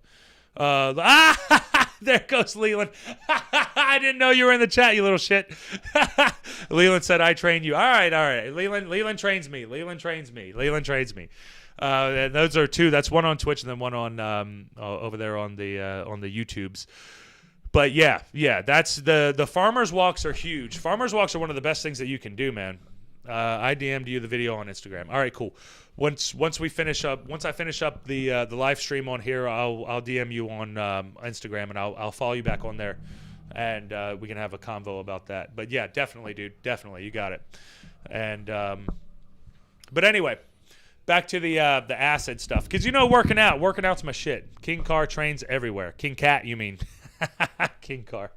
There goes Leland. I didn't know you were in the chat, you little shit. Leland said, I train you. All right. Leland trains me. And those are two. That's one on Twitch and then one on over there on the YouTubes. But yeah, that's the farmers walks are huge. Farmers walks are one of the best things that you can do, man. I DM'd you the video on Instagram. All right, cool. Once I finish up the live stream on here, I'll DM you on Instagram and I'll follow you back on there, and we can have a convo about that. But yeah, definitely, dude, definitely, you got it. And but anyway, back to the acid stuff. Because, working out's my shit. King Car trains everywhere. King Cat, you mean. King Car.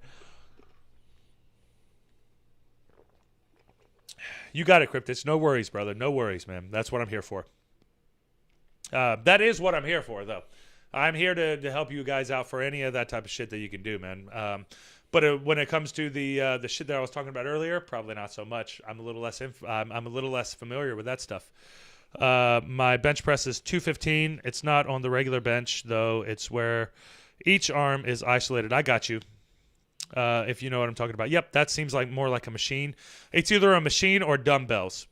You got it, Cryptid. No worries, brother. No worries, man. That's what I'm here for. That is what I'm here for, though. I'm here to help you guys out for any of that type of shit that you can do, man. But when it comes to the shit that I was talking about earlier, probably not so much. I'm a little less familiar with that stuff. My bench press is 215. It's not on the regular bench, though. It's where each arm is isolated. I got you. If you know what I'm talking about. Yep, that seems like more like a machine. It's either a machine or dumbbells.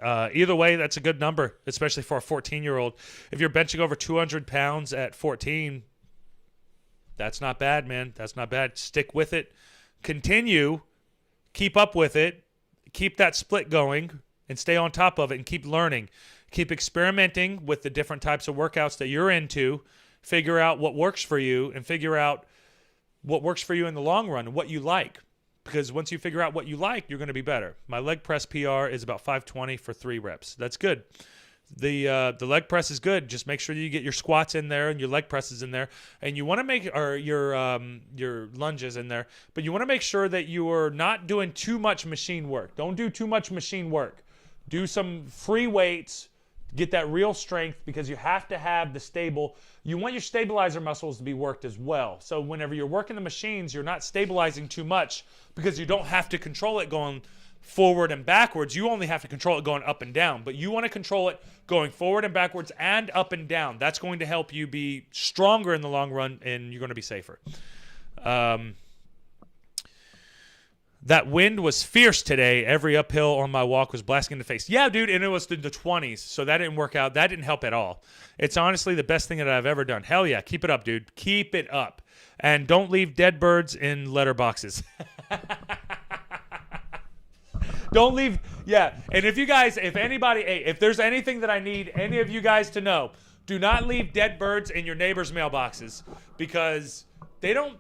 Either way, that's a good number, especially for a 14-year-old. If you're benching over 200 pounds at 14, that's not bad, man. That's not bad. Stick with it. Continue. Keep up with it. Keep that split going and stay on top of it and keep learning. Keep experimenting with the different types of workouts that you're into. Figure out what works for you and figure out what works for you in the long run and what you like. Because once you figure out what you like, you're going to be better. My leg press PR is about 520 for 3 reps. That's good. The leg press is good. Just make sure you get your squats in there and your leg presses in there, and you want to make your lunges in there. But you want to make sure that you are not doing too much machine work. Don't do too much machine work. Do some free weights. Get that real strength, because you have to have the stable. You want your stabilizer muscles to be worked as well. So whenever you're working the machines, you're not stabilizing too much, because you don't have to control it going forward and backwards. You only have to control it going up and down. But you want to control it going forward and backwards and up and down. That's going to help you be stronger in the long run, and you're going to be safer. That wind was fierce today. Every uphill on my walk was blasting in the face. Yeah, dude, and it was in the 20s, so that didn't work out. That didn't help at all. It's honestly the best thing that I've ever done. Hell yeah, keep it up, dude. Keep it up. And don't leave dead birds in letter boxes. Don't leave, yeah. And if there's anything that I need any of you guys to know, do not leave dead birds in your neighbor's mailboxes, because they don't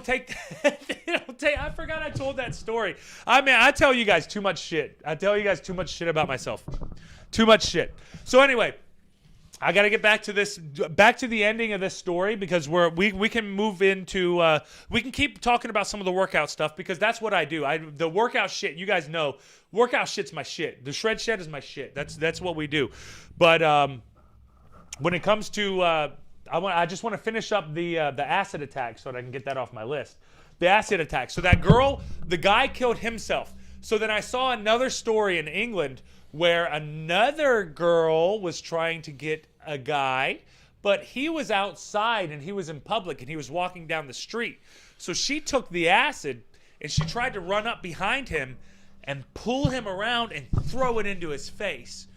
take I forgot I told that story. I tell you guys too much shit. I tell you guys too much shit about myself. Too much shit. So anyway, I got to get back to the ending of this story, because we can move into we can keep talking about some of the workout stuff, because that's what I do. The workout shit, you guys know, workout shit's my shit. The shred shed is my shit. That's what we do. But when it comes to I just want to finish up the acid attack so that I can get that off my list. The acid attack. So the guy killed himself. So then I saw another story in England where another girl was trying to get a guy, but he was outside and he was in public and he was walking down the street. So she took the acid and she tried to run up behind him and pull him around and throw it into his face.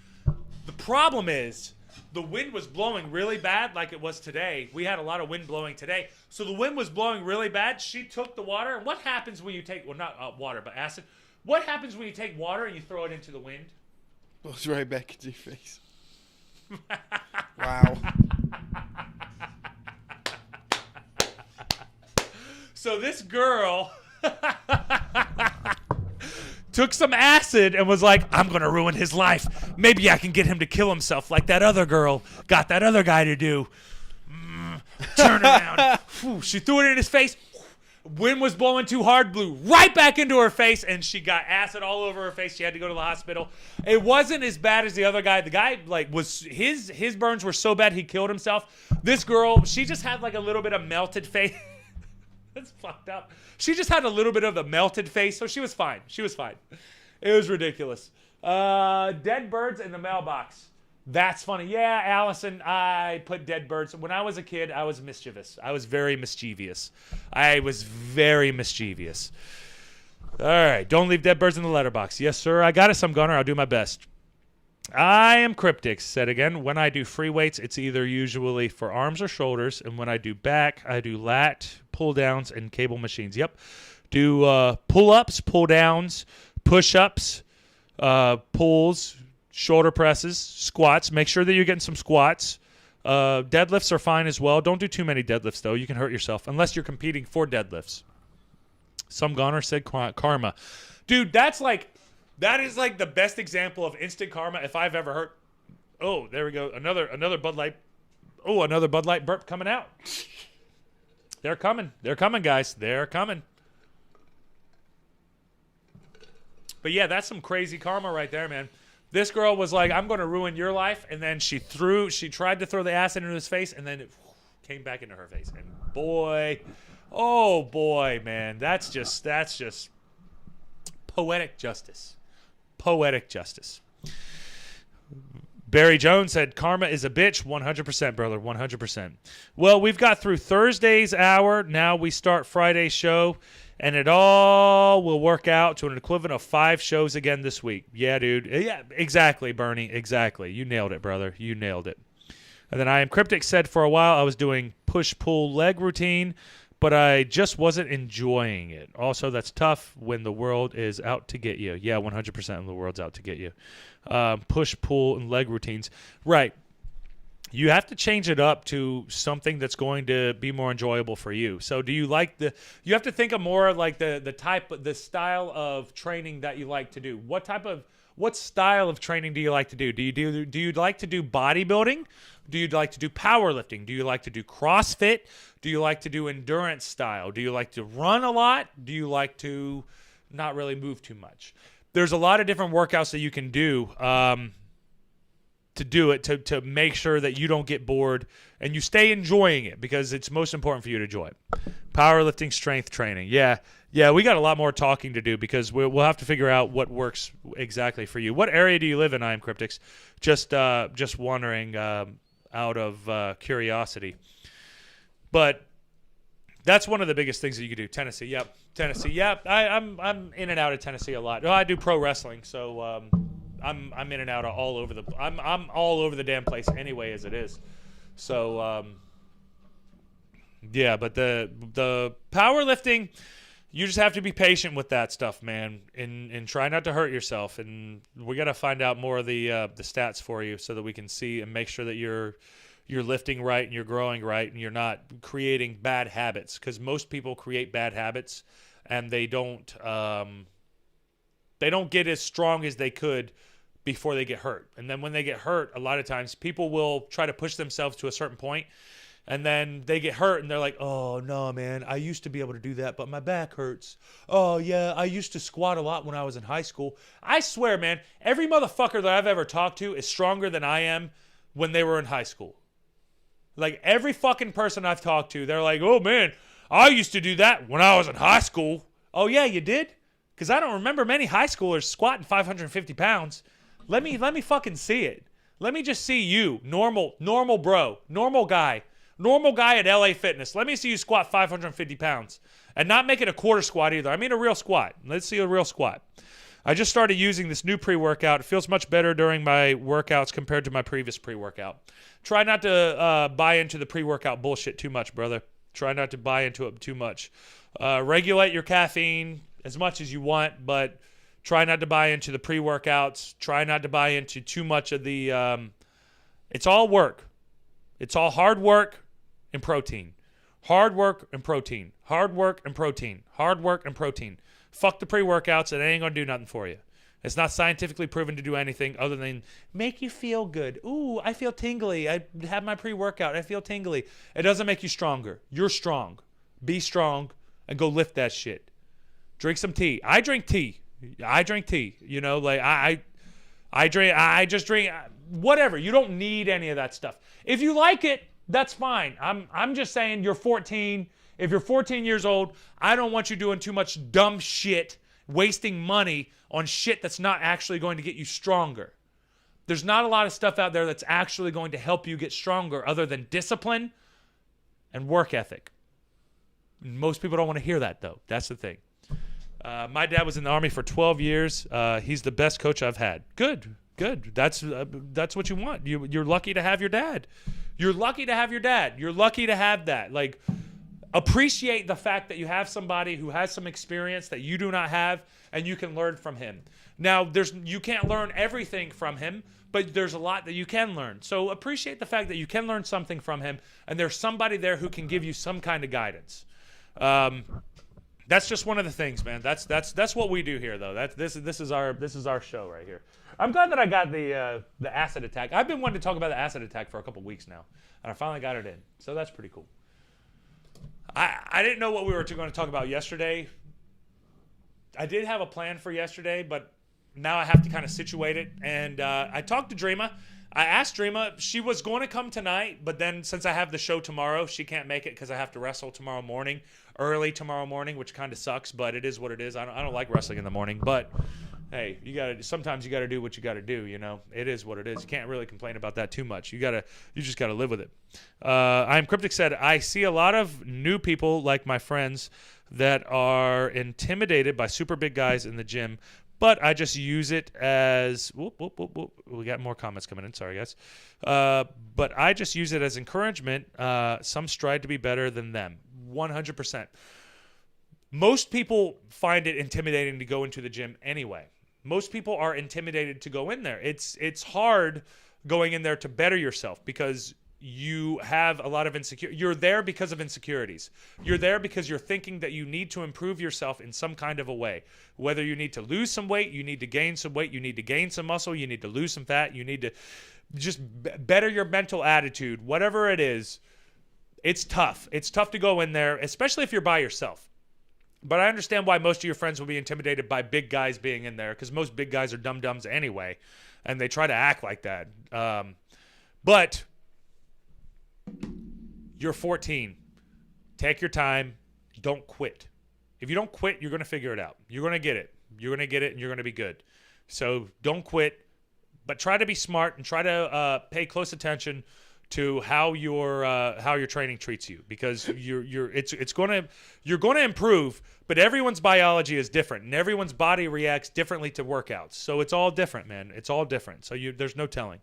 The problem is, the wind was blowing really bad, like it was today. We had a lot of wind blowing today. So the wind was blowing really bad. She took the water. And what happens when you take, well, not water, but acid. What happens when you take water and you throw it into the wind? Blows right back into your face. Wow. So this girl took some acid and was like, I'm going to ruin his life. Maybe I can get him to kill himself like that other girl got that other guy to do. Turn around. She threw it in his face. Wind was blowing too hard, blew right back into her face, and she got acid all over her face. She had to go to the hospital. It wasn't as bad as the other guy. The guy, his burns were so bad he killed himself. This girl, she just had like a little bit of melted face. That's fucked up. She just had a little bit of a melted face, so she was fine. She was fine. It was ridiculous. Dead birds in the mailbox. That's funny. Yeah, Allison, I put dead birds. When I was a kid, I was mischievous. I was very mischievous. All right, don't leave dead birds in the letterbox. Yes, sir. I got it, some gunner. I'll do my best. I am cryptic, said again. When I do free weights, it's either usually for arms or shoulders. And when I do back, I do lat, pull downs, and cable machines. Yep. Do pull-ups, pull-downs, push-ups, pulls, shoulder presses, squats. Make sure that you're getting some squats. Deadlifts are fine as well. Don't do too many deadlifts, though. You can hurt yourself unless you're competing for deadlifts. Some goner said karma. Dude, that is like the best example of instant karma if I've ever heard Oh, there we go. Another Bud Light. Oh, another Bud Light burp coming out. They're coming. They're coming, guys. They're coming. But yeah, that's some crazy karma right there, man. This girl was like, I'm going to ruin your life. And then she tried to throw the acid into his face, and then it came back into her face. And boy, oh boy, man, that's just poetic justice. Poetic justice. Barry Jones said, karma is a bitch. 100%, brother. 100%. Well, we've got through Thursday's hour. Now we start Friday's show. And it all will work out to an equivalent of 5 shows again this week. Yeah, dude. Yeah, exactly, Bernie. Exactly. You nailed it, brother. You nailed it. And then I Am Cryptic said for a while I was doing push-pull leg routine, but I just wasn't enjoying it. Also, that's tough when the world is out to get you. Yeah, 100% of the world's out to get you. Push-pull and leg routines. Right. You have to change it up to something that's going to be more enjoyable for you. So do you like you have to think of more like the style of training that you like to do. What style of training do you like to do? Do you like to do bodybuilding? Do you like to do powerlifting? Do you like to do CrossFit? Do you like to do endurance style? Do you like to run a lot? Do you like to not really move too much? There's a lot of different workouts that you can do. To do it, to make sure that you don't get bored and you stay enjoying it, because it's most important for you to enjoy it. Powerlifting, strength training. Yeah, we got a lot more talking to do, because we'll have to figure out what works exactly for you. What area do you live in, I Am Cryptics? Just wondering out of curiosity. But that's one of the biggest things that you can do. Tennessee, yep. Tennessee, yep. I'm in and out of Tennessee a lot. I do pro wrestling, so I'm in and out of all over I'm all over the damn place anyway as it is. So yeah, but the powerlifting, you just have to be patient with that stuff, man, and try not to hurt yourself. And we got to find out more of the stats for you so that we can see and make sure that you're lifting right and you're growing right and you're not creating bad habits, because most people create bad habits and they don't get as strong as they could before they get hurt. And then when they get hurt, a lot of times people will try to push themselves to a certain point, and then they get hurt and they're like, oh no, man, I used to be able to do that, but my back hurts. Oh yeah, I used to squat a lot when I was in high school. I swear, man, every motherfucker that I've ever talked to is stronger than I am when they were in high school. Like every fucking person I've talked to, they're like, oh man, I used to do that when I was in high school. Oh yeah, you did? Because I don't remember many high schoolers squatting 550 pounds. Let me fucking see it. Let me just see you, normal bro, normal guy at LA Fitness. Let me see you squat 550 pounds and not make it a quarter squat either. I mean a real squat. Let's see a real squat. I just started using this new pre-workout. It feels much better during my workouts compared to my previous pre-workout. Try not to buy into the pre-workout bullshit too much, brother. Try not to buy into it too much. Regulate your caffeine as much as you want, but try not to buy into the pre-workouts. Try not to buy into too much of the it's all work. It's all hard work and protein. Hard work and protein. Hard work and protein. Hard work and protein. Fuck the pre-workouts. It ain't going to do nothing for you. It's not scientifically proven to do anything other than make you feel good. Ooh, I feel tingly. I have my pre-workout. I feel tingly. It doesn't make you stronger. You're strong. Be strong and go lift that shit. Drink some tea. I drink tea. You know, like I just drink whatever. You don't need any of that stuff. If you like it, that's fine. I'm just saying you're 14. If you're 14 years old, I don't want you doing too much dumb shit, wasting money on shit that's not actually going to get you stronger. There's not a lot of stuff out there that's actually going to help you get stronger other than discipline and work ethic. Most people don't want to hear that, though. That's the thing. My dad was in the Army for 12 years. He's the best coach I've had. Good. That's what you want. You're lucky to have your dad. You're lucky to have your dad. You're lucky to have that. Like, appreciate the fact that you have somebody who has some experience that you do not have, and you can learn from him. Now, you can't learn everything from him, but there's a lot that you can learn. So appreciate the fact that you can learn something from him, and there's somebody there who can give you some kind of guidance. That's just one of the things, man. That's what we do here, though. This is our show right here. I'm glad that I got the acid attack. I've been wanting to talk about the acid attack for a couple weeks now, and I finally got it in. So that's pretty cool. I didn't know what we were going to talk about yesterday. I did have a plan for yesterday, but now I have to kind of situate it. And I talked to Dreama. I asked Dreama. She was going to come tonight, but then since I have the show tomorrow, she can't make it because I have to wrestle tomorrow morning, early tomorrow morning, which kind of sucks, but it is what it is. I don't like wrestling in the morning, but hey, sometimes you gotta do what you gotta do. You know, it is what it is. You can't really complain about that too much. You just gotta live with it. I'm Cryptic said, I see a lot of new people like my friends that are intimidated by super big guys in the gym, but I just use it as we got more comments coming in. Sorry, guys. But I just use it as encouragement. Some strive to be better than them. 100%. Most people find it intimidating to go into the gym anyway. Most people are intimidated to go in there. It's hard going in there to better yourself because you have a lot of insecurity. You're there because of insecurities. You're there because you're thinking that you need to improve yourself in some kind of a way. Whether you need to lose some weight, you need to gain some weight, you need to gain some muscle, you need to lose some fat, you need to just better your mental attitude. Whatever it is, it's tough. It's tough to go in there, especially if you're by yourself. But I understand why most of your friends will be intimidated by big guys being in there because most big guys are dum-dums anyway, and they try to act like that. But you're 14. Take your time. Don't quit. If you don't quit, you're going to figure it out. You're going to get it. You're going to get it, and you're going to be good. So don't quit, but try to be smart and try to pay close attention to how your training treats you because you're going to improve, but everyone's biology is different and everyone's body reacts differently to workouts. So it's all different, man. It's all different. So there's no telling.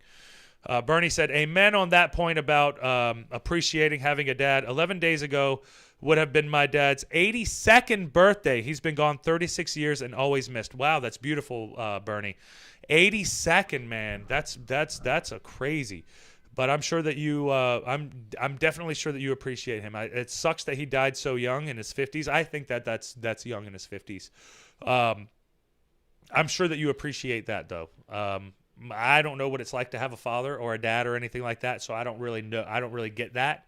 Bernie said, amen on that point about appreciating having a dad. 11 days ago would have been my dad's 82nd birthday. He's been gone 36 years and always missed. Wow, that's beautiful, Bernie. 82nd, man. That's a crazy. But I'm sure that you, I'm definitely sure that you appreciate him. It sucks that he died so young in his 50s. I think that's young in his 50s. I'm sure that you appreciate that though. I don't know what it's like to have a father or a dad or anything like that, so I don't really know. I don't really get that.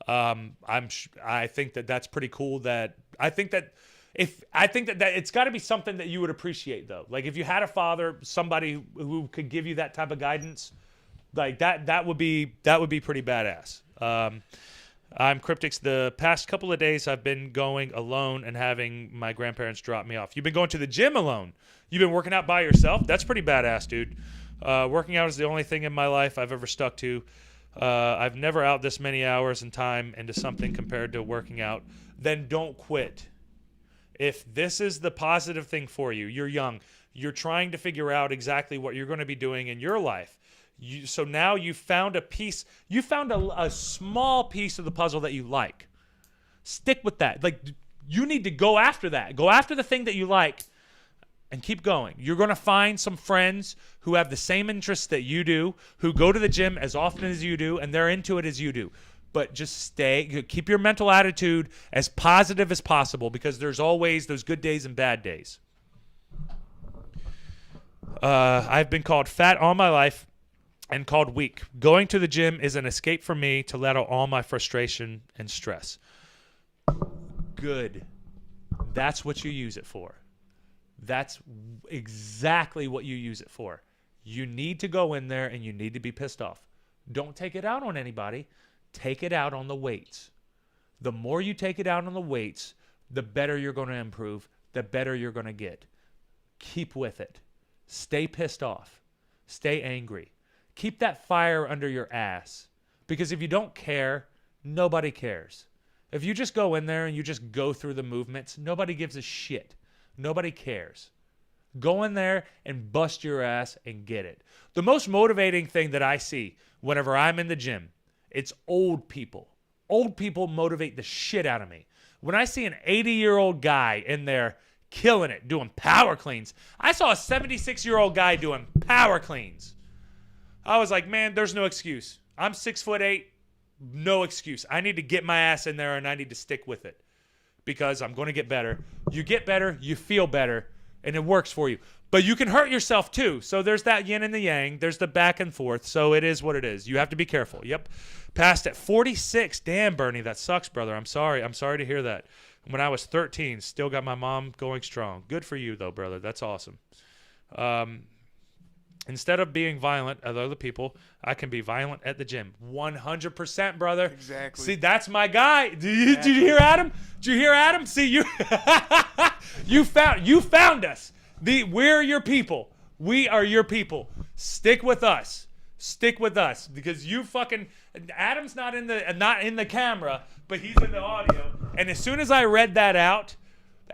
I think that that's pretty cool. I think that it's got to be something that you would appreciate though. Like if you had a father, somebody who could give you that type of guidance. Like that would be pretty badass. I'm Cryptics. The past couple of days I've been going alone and having my grandparents drop me off. You've been going to the gym alone. You've been working out by yourself. That's pretty badass, dude. Working out is the only thing in my life I've ever stuck to. I've never out this many hours and time into something compared to working out. Then don't quit. If this is the positive thing for you, you're young. You're trying to figure out exactly what you're going to be doing in your life. So now you found a piece. You found a small piece of the puzzle that you like. Stick with that. Like you need to go after that. Go after the thing that you like and keep going. You're going to find some friends who have the same interests that you do, who go to the gym as often as you do, and they're into it as you do. But just keep your mental attitude as positive as possible because there's always those good days and bad days. I've been called fat all my life and called weak. Going to the gym is an escape for me to let out all my frustration and stress. Good. That's what you use it for. That's exactly what you use it for. You need to go in there and you need to be pissed off. Don't take it out on anybody. Take it out on the weights. The more you take it out on the weights, the better you're going to improve, the better you're going to get. Keep with it. Stay pissed off. Stay angry. Keep that fire under your ass. Because if you don't care, nobody cares. If you just go in there and you just go through the movements, nobody gives a shit. Nobody cares. Go in there and bust your ass and get it. The most motivating thing that I see whenever I'm in the gym, it's old people. Old people motivate the shit out of me. When I see an 80-year-old guy in there killing it, doing power cleans. I saw a 76-year-old guy doing power cleans. I was like, man, there's no excuse. I'm 6'8", no excuse. I need to get my ass in there and I need to stick with it. because I'm going to get better. You get better, you feel better, and it works for you. But you can hurt yourself too. So there's that yin and the yang. There's the back and forth. So it is what it is. You have to be careful. Yep. Passed at 46. Damn, Bernie, that sucks, brother. I'm sorry. I'm sorry to hear that. When I was 13, still got my mom going strong. Good for you, though, brother. That's awesome. Instead of being violent at other people, I can be violent at the gym. 100%, brother. Exactly. See, that's my guy. Did you hear Adam? Did you hear Adam? See, you you found us. We're your people. We are your people. Stick with us. Stick with us, because you fucking Adam's not in the camera, but he's in the audio. And as soon as I read that out,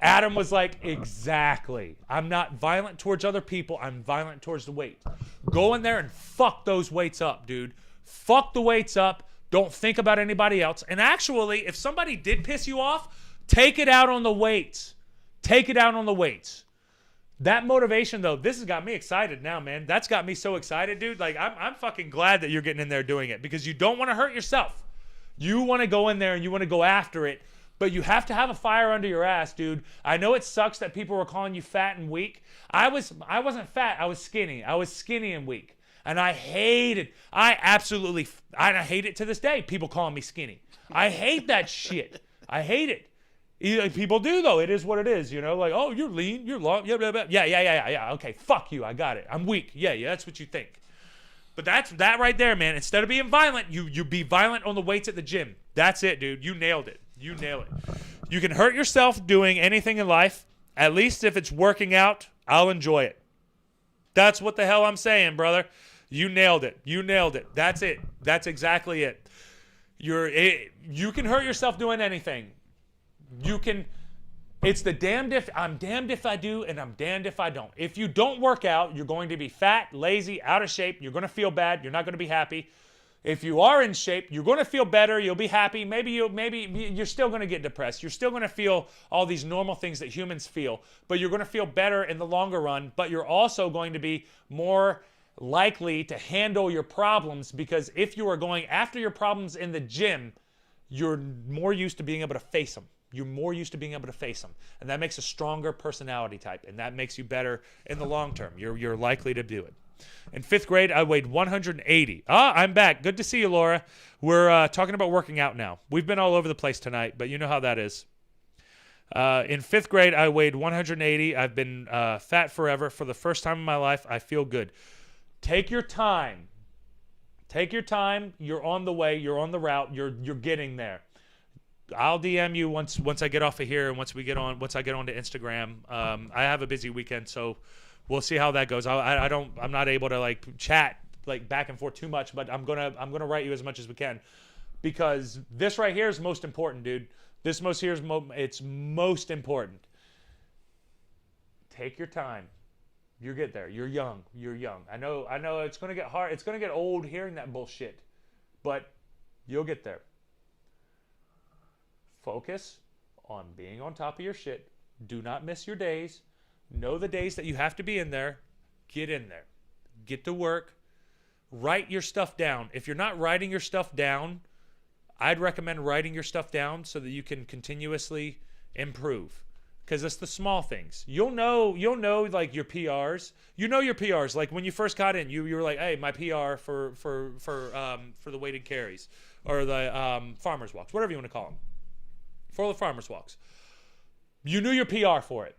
Adam was like, exactly. I'm not violent towards other people. I'm violent towards the weight. Go in there and fuck those weights up, dude. Fuck the weights up. Don't think about anybody else. And actually, if somebody did piss you off, take it out on the weights. Take it out on the weights. That motivation, though, this has got me excited now, man. That's got me so excited, dude. Like, I'm fucking glad that you're getting in there doing it, because you don't want to hurt yourself. You want to go in there and you want to go after it, but you have to have a fire under your ass, dude. I know it sucks that people were calling you fat and weak. I wasn't fat. I was skinny. I was skinny and weak. And I hate it. I hate it to this day, people calling me skinny. I hate that shit. I hate it. People do, though. It is what it is, you know? Like, oh, you're lean, you're long, yeah. Okay, fuck you. I got it. I'm weak. Yeah, that's what you think. But that's that right there, man. Instead of being violent, you be violent on the weights at the gym. That's it, dude. You nailed it. You nail it. You can hurt yourself doing anything in life. At least if it's working out, I'll enjoy it. That's what the hell I'm saying, brother. You nailed it. You nailed it. That's it. That's exactly it. You can hurt yourself doing anything. You can, it's the I'm damned if I do, and I'm damned if I don't. If you don't work out, you're going to be fat, lazy, out of shape. You're going to feel bad. You're not going to be happy. If you are in shape, you're going to feel better. You'll be happy. Maybe you're still going to get depressed. You're still going to feel all these normal things that humans feel, but you're going to feel better in the longer run. But you're also going to be more likely to handle your problems, because if you are going after your problems in the gym, you're more used to being able to face them. You're more used to being able to face them. And that makes a stronger personality type. And that makes you better in the long term. You're likely to do it. In 5th grade, I weighed 180. I'm back. Good to see you, Laura. We're talking about working out now. We've been all over the place tonight, but you know how that is. In 5th grade, I weighed 180. I've been fat forever. For the first time in my life, I feel good. Take your time. Take your time. You're on the way. You're on the route. You're getting there. I'll DM you once I get off of here, and once I get onto Instagram. I have a busy weekend, so we'll see how that goes. I'm not able to like chat like back and forth too much, but I'm gonna write you as much as we can, because this right here is most important, dude. This most here is it's most important. Take your time. You get there. You're young. I know it's gonna get hard. It's gonna get old hearing that bullshit, but you'll get there. Focus on being on top of your shit. Do not miss your days. Know the days that you have to be in there. Get in there. Get to work. Write your stuff down. If you're not writing your stuff down, I'd recommend writing your stuff down so that you can continuously improve. Because it's the small things. You'll know like your PRs. You know your PRs. Like when you first got in, you were like, hey, my PR for the weighted carries or the farmers walks, whatever you want to call them. For the farmers walks. You knew your PR for it.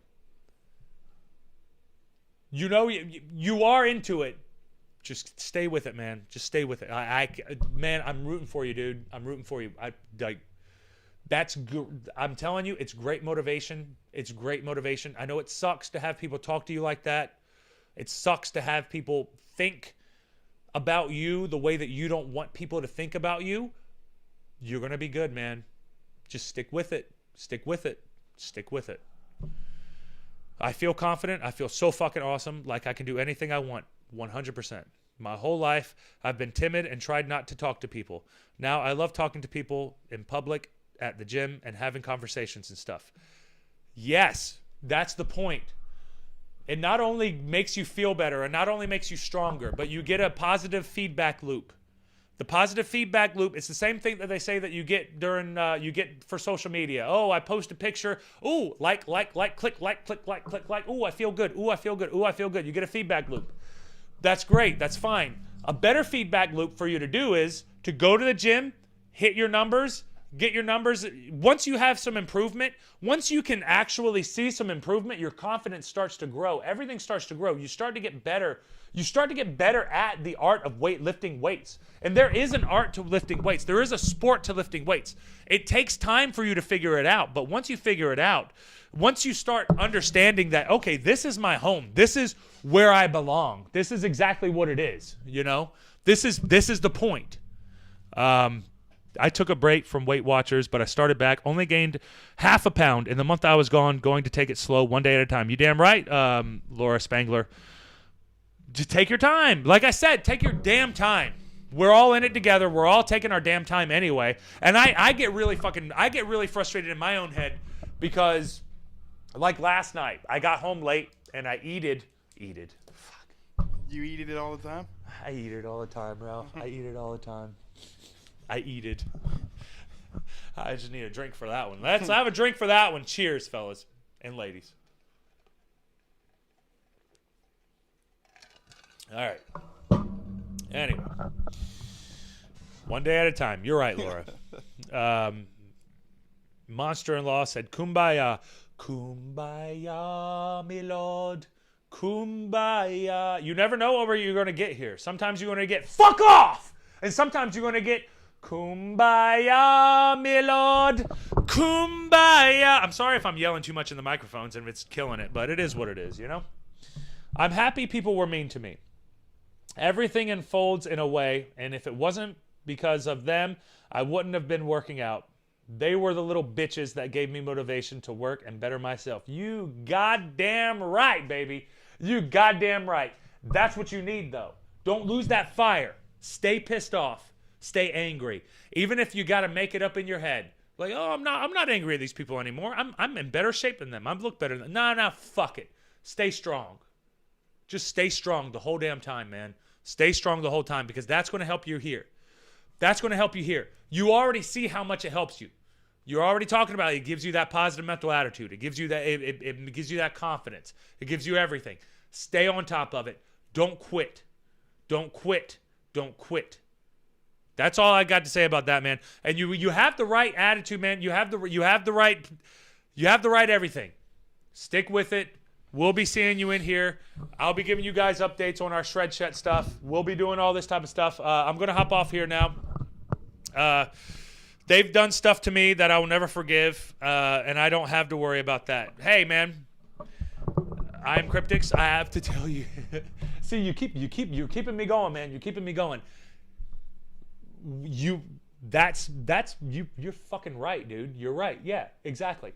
You know you are into it. Just stay with it, man. Just stay with it. Man, I'm rooting for you, dude. I'm rooting for you. That's good. I'm telling you, it's great motivation. It's great motivation. I know it sucks to have people talk to you like that. It sucks to have people think about you the way that you don't want people to think about you. You're going to be good, man. Just stick with it. Stick with it. Stick with it. I feel confident. I feel so fucking awesome. Like I can do anything I want. 100%. My whole life, I've been timid and tried not to talk to people. Now I love talking to people in public, at the gym, and having conversations and stuff. Yes, that's the point. It not only makes you feel better and not only makes you stronger, but you get a positive feedback loop. The positive feedback loop, it's the same thing that they say that you get during you get for social media. Oh, I post a picture. Ooh, like, click, click, like. Ooh, I feel good. Ooh, I feel good. Ooh, I feel good. You get a feedback loop. That's great. That's fine. A better feedback loop for you to do is to go to the gym, hit your numbers, get your numbers. Once you have some improvement, once you can actually see some improvement, your confidence starts to grow. Everything starts to grow. You start to get better. You start to get better at the art of lifting weights. And there is an art to lifting weights. There is a sport to lifting weights. It takes time for you to figure it out. But once you figure it out, once you start understanding that, okay, this is my home. This is where I belong. This is exactly what it is. You know, this is the point. I took a break from Weight Watchers, but I started back. Only gained half a pound in the month I was gone. Going to take it slow, one day at a time. You damn right, Laura Spangler. Just take your time. Like I said, take your damn time. We're all in it together. We're all taking our damn time anyway. And I get really frustrated in my own head because, like last night, I got home late and I eated. Fuck. You eat it all the time? I eat it all the time, Ralph. I eat it all the time. I eat it. I just need a drink for that one. Let's have a drink for that one. Cheers, fellas and ladies. All right. Anyway. One day at a time. You're right, Laura. Monster-in-law said, Kumbaya. Kumbaya, my lord. Kumbaya. You never know where you're going to get here. Sometimes you're going to get fuck off. And sometimes you're going to get Kumbaya, my lord. Kumbaya. I'm sorry if I'm yelling too much in the microphones and it's killing it, but it is what it is, you know? I'm happy people were mean to me. Everything unfolds in a way, and if it wasn't because of them, I wouldn't have been working out. They were the little bitches that gave me motivation to work and better myself. You goddamn right, baby. You goddamn right. That's what you need, though. Don't lose that fire. Stay pissed off. Stay angry. Even if you got to make it up in your head. Like, oh, I'm not angry at these people anymore. I'm in better shape than them. I look better than them. No, fuck it. Stay strong. Just stay strong the whole damn time, man. Stay strong the whole time because that's going to help you here. That's going to help you here. You already see how much it helps you. You're already talking about it. It gives you that positive mental attitude. It gives you that. It gives you that confidence. It gives you everything. Stay on top of it. Don't quit. Don't quit. Don't quit. That's all I got to say about that, man. And you have the right attitude, man. You have the right everything. Stick with it. We'll be seeing you in here. I'll be giving you guys updates on our Shred Shet stuff. We'll be doing all this type of stuff. I'm going to hop off here now. They've done stuff to me that I will never forgive, and I don't have to worry about that. Hey, man, I'm Cryptics. I have to tell you. See, you're keeping me going, man. You're keeping me going. You're fucking right, dude. You're right. Yeah, exactly.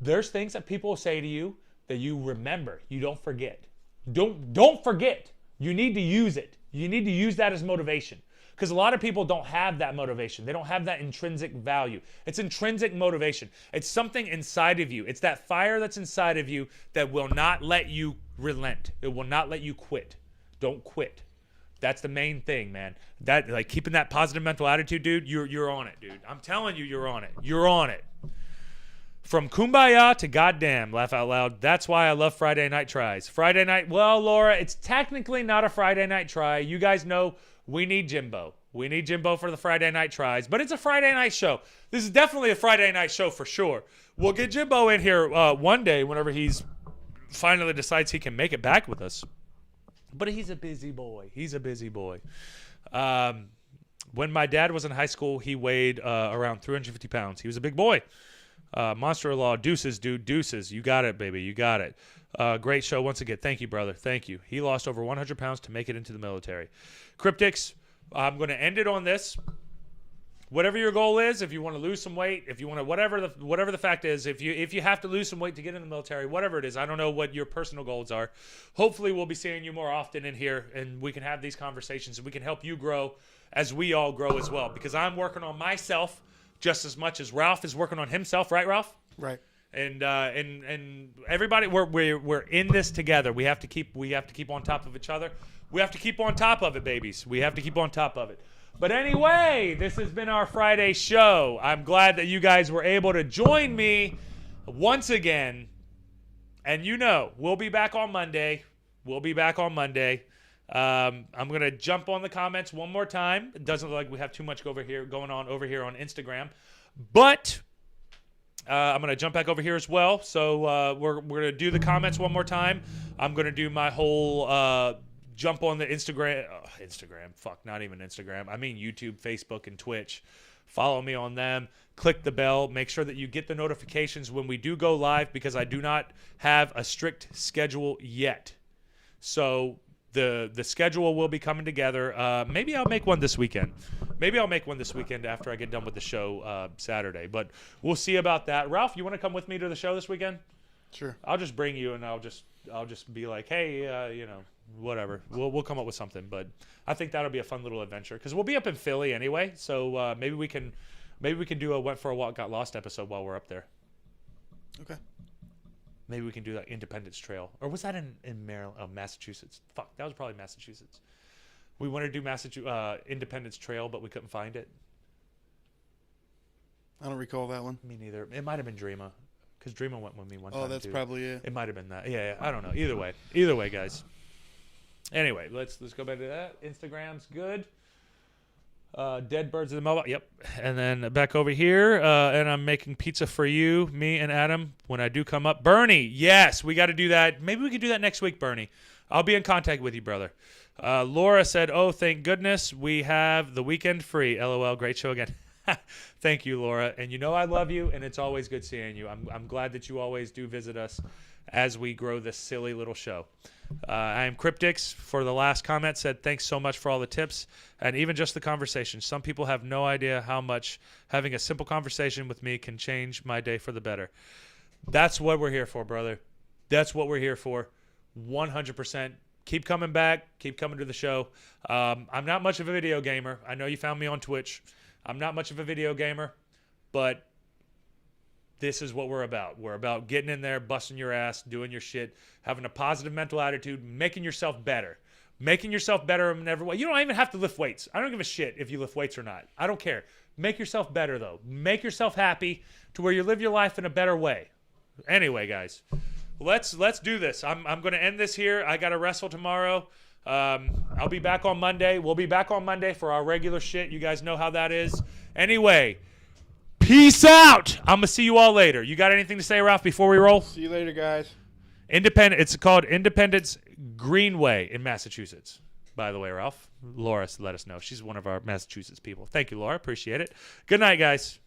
There's things that people say to you that you remember. You don't forget. Don't forget. You need to use it. You need to use that as motivation. Because a lot of people don't have that motivation. They don't have that intrinsic value. It's intrinsic motivation. It's something inside of you. It's that fire that's inside of you that will not let you relent. It will not let you quit. Don't quit. That's the main thing, man. That, like, keeping that positive mental attitude, dude, you're on it, dude. I'm telling you, you're on it. You're on it. From kumbaya to goddamn, laugh out loud. That's why I love Friday night tries. Friday night, well, Laura, it's technically not a Friday night try. You guys know we need Jimbo. We need Jimbo for the Friday night tries, but it's a Friday night show. This is definitely a Friday night show for sure. We'll get Jimbo in here one day whenever he's finally decides he can make it back with us. But he's a busy boy. He's a busy boy. When my dad was in high school, he weighed around 350 pounds. He was a big boy. Monster-in-law, deuces, dude, deuces. You got it, baby. You got it. Great show once again. Thank you, brother. Thank you. He lost over 100 pounds to make it into the military. Cryptics, I'm going to end it on this. Whatever your goal is, if you want to lose some weight, if you want to, whatever the fact is, if you have to lose some weight to get in the military, whatever it is, I don't know what your personal goals are. Hopefully, we'll be seeing you more often in here, and we can have these conversations, and we can help you grow as we all grow as well. Because I'm working on myself just as much as Ralph is working on himself, right, Ralph? Right. And everybody, we're in this together. We have to keep on top of each other. We have to keep on top of it, babies. We have to keep on top of it. But anyway, this has been our Friday show. I'm glad that you guys were able to join me once again. And we'll be back on Monday. I'm going to jump on the comments one more time. It doesn't look like we have too much going on over here on Instagram. But I'm going to jump back over here as well. So we're going to do the comments one more time. I'm going to do my whole jump on the Instagram. Not even Instagram. I mean YouTube, Facebook, and Twitch. Follow me on them. Click the bell. Make sure that you get the notifications when we do go live, because I do not have a strict schedule yet. So the schedule will be coming together. Maybe I'll make one this weekend. After I get done with the show Saturday. But we'll see about that. Ralph, you want to come with me to the show this weekend? Sure. I'll just bring you, and I'll just be like, hey, whatever. We'll come up with something. But I think that'll be a fun little adventure, because we'll be up in Philly anyway. So maybe we can do a Went for a Walk, Got Lost episode while we're up there. Okay. Maybe we can do that Independence Trail. Or was that in Maryland? Oh, Massachusetts. Fuck, that was probably Massachusetts. We wanted to do Independence Trail, but we couldn't find it. I don't recall that one. Me neither. It might have been Dreama, because Dreama went with me one time. Oh, that's probably it. It might have been that. Yeah, I don't know. Either way, guys. Anyway, let's go back to that. Instagram's good. Dead Birds of the Mailbox. Yep. And then back over here, and I'm making pizza for you, me and Adam, when I do come up. Bernie, yes, we got to do that. Maybe we could do that next week, Bernie. I'll be in contact with you, brother. Laura said, oh, thank goodness we have the weekend free. LOL, great show again. Thank you, Laura. And I love you, and it's always good seeing you. I'm glad that you always do visit us as we grow this silly little show. I am Cryptix for the last comment, said thanks so much for all the tips and even just the conversation. Some people have no idea how much having a simple conversation with me can change my day for the better. That's what we're here for, brother. That's what we're here for. 100%. Keep coming back. Keep coming to the show. I'm not much of a video gamer. I know you found me on Twitch. I'm not much of a video gamer, but this is what we're about. We're about getting in there, busting your ass, doing your shit, having a positive mental attitude, making yourself better. Making yourself better in every way. You don't even have to lift weights. I don't give a shit if you lift weights or not. I don't care. Make yourself better, though. Make yourself happy to where you live your life in a better way. Anyway, guys, let's do this. I'm going to end this here. I got to wrestle tomorrow. I'll be back on Monday. We'll be back on Monday for our regular shit. You guys know how that is. Anyway, peace out. I'm going to see you all later. You got anything to say, Ralph, before we roll? See you later, guys. It's called Independence Greenway in Massachusetts. By the way, Ralph, Laura let us know. She's one of our Massachusetts people. Thank you, Laura. Appreciate it. Good night, guys.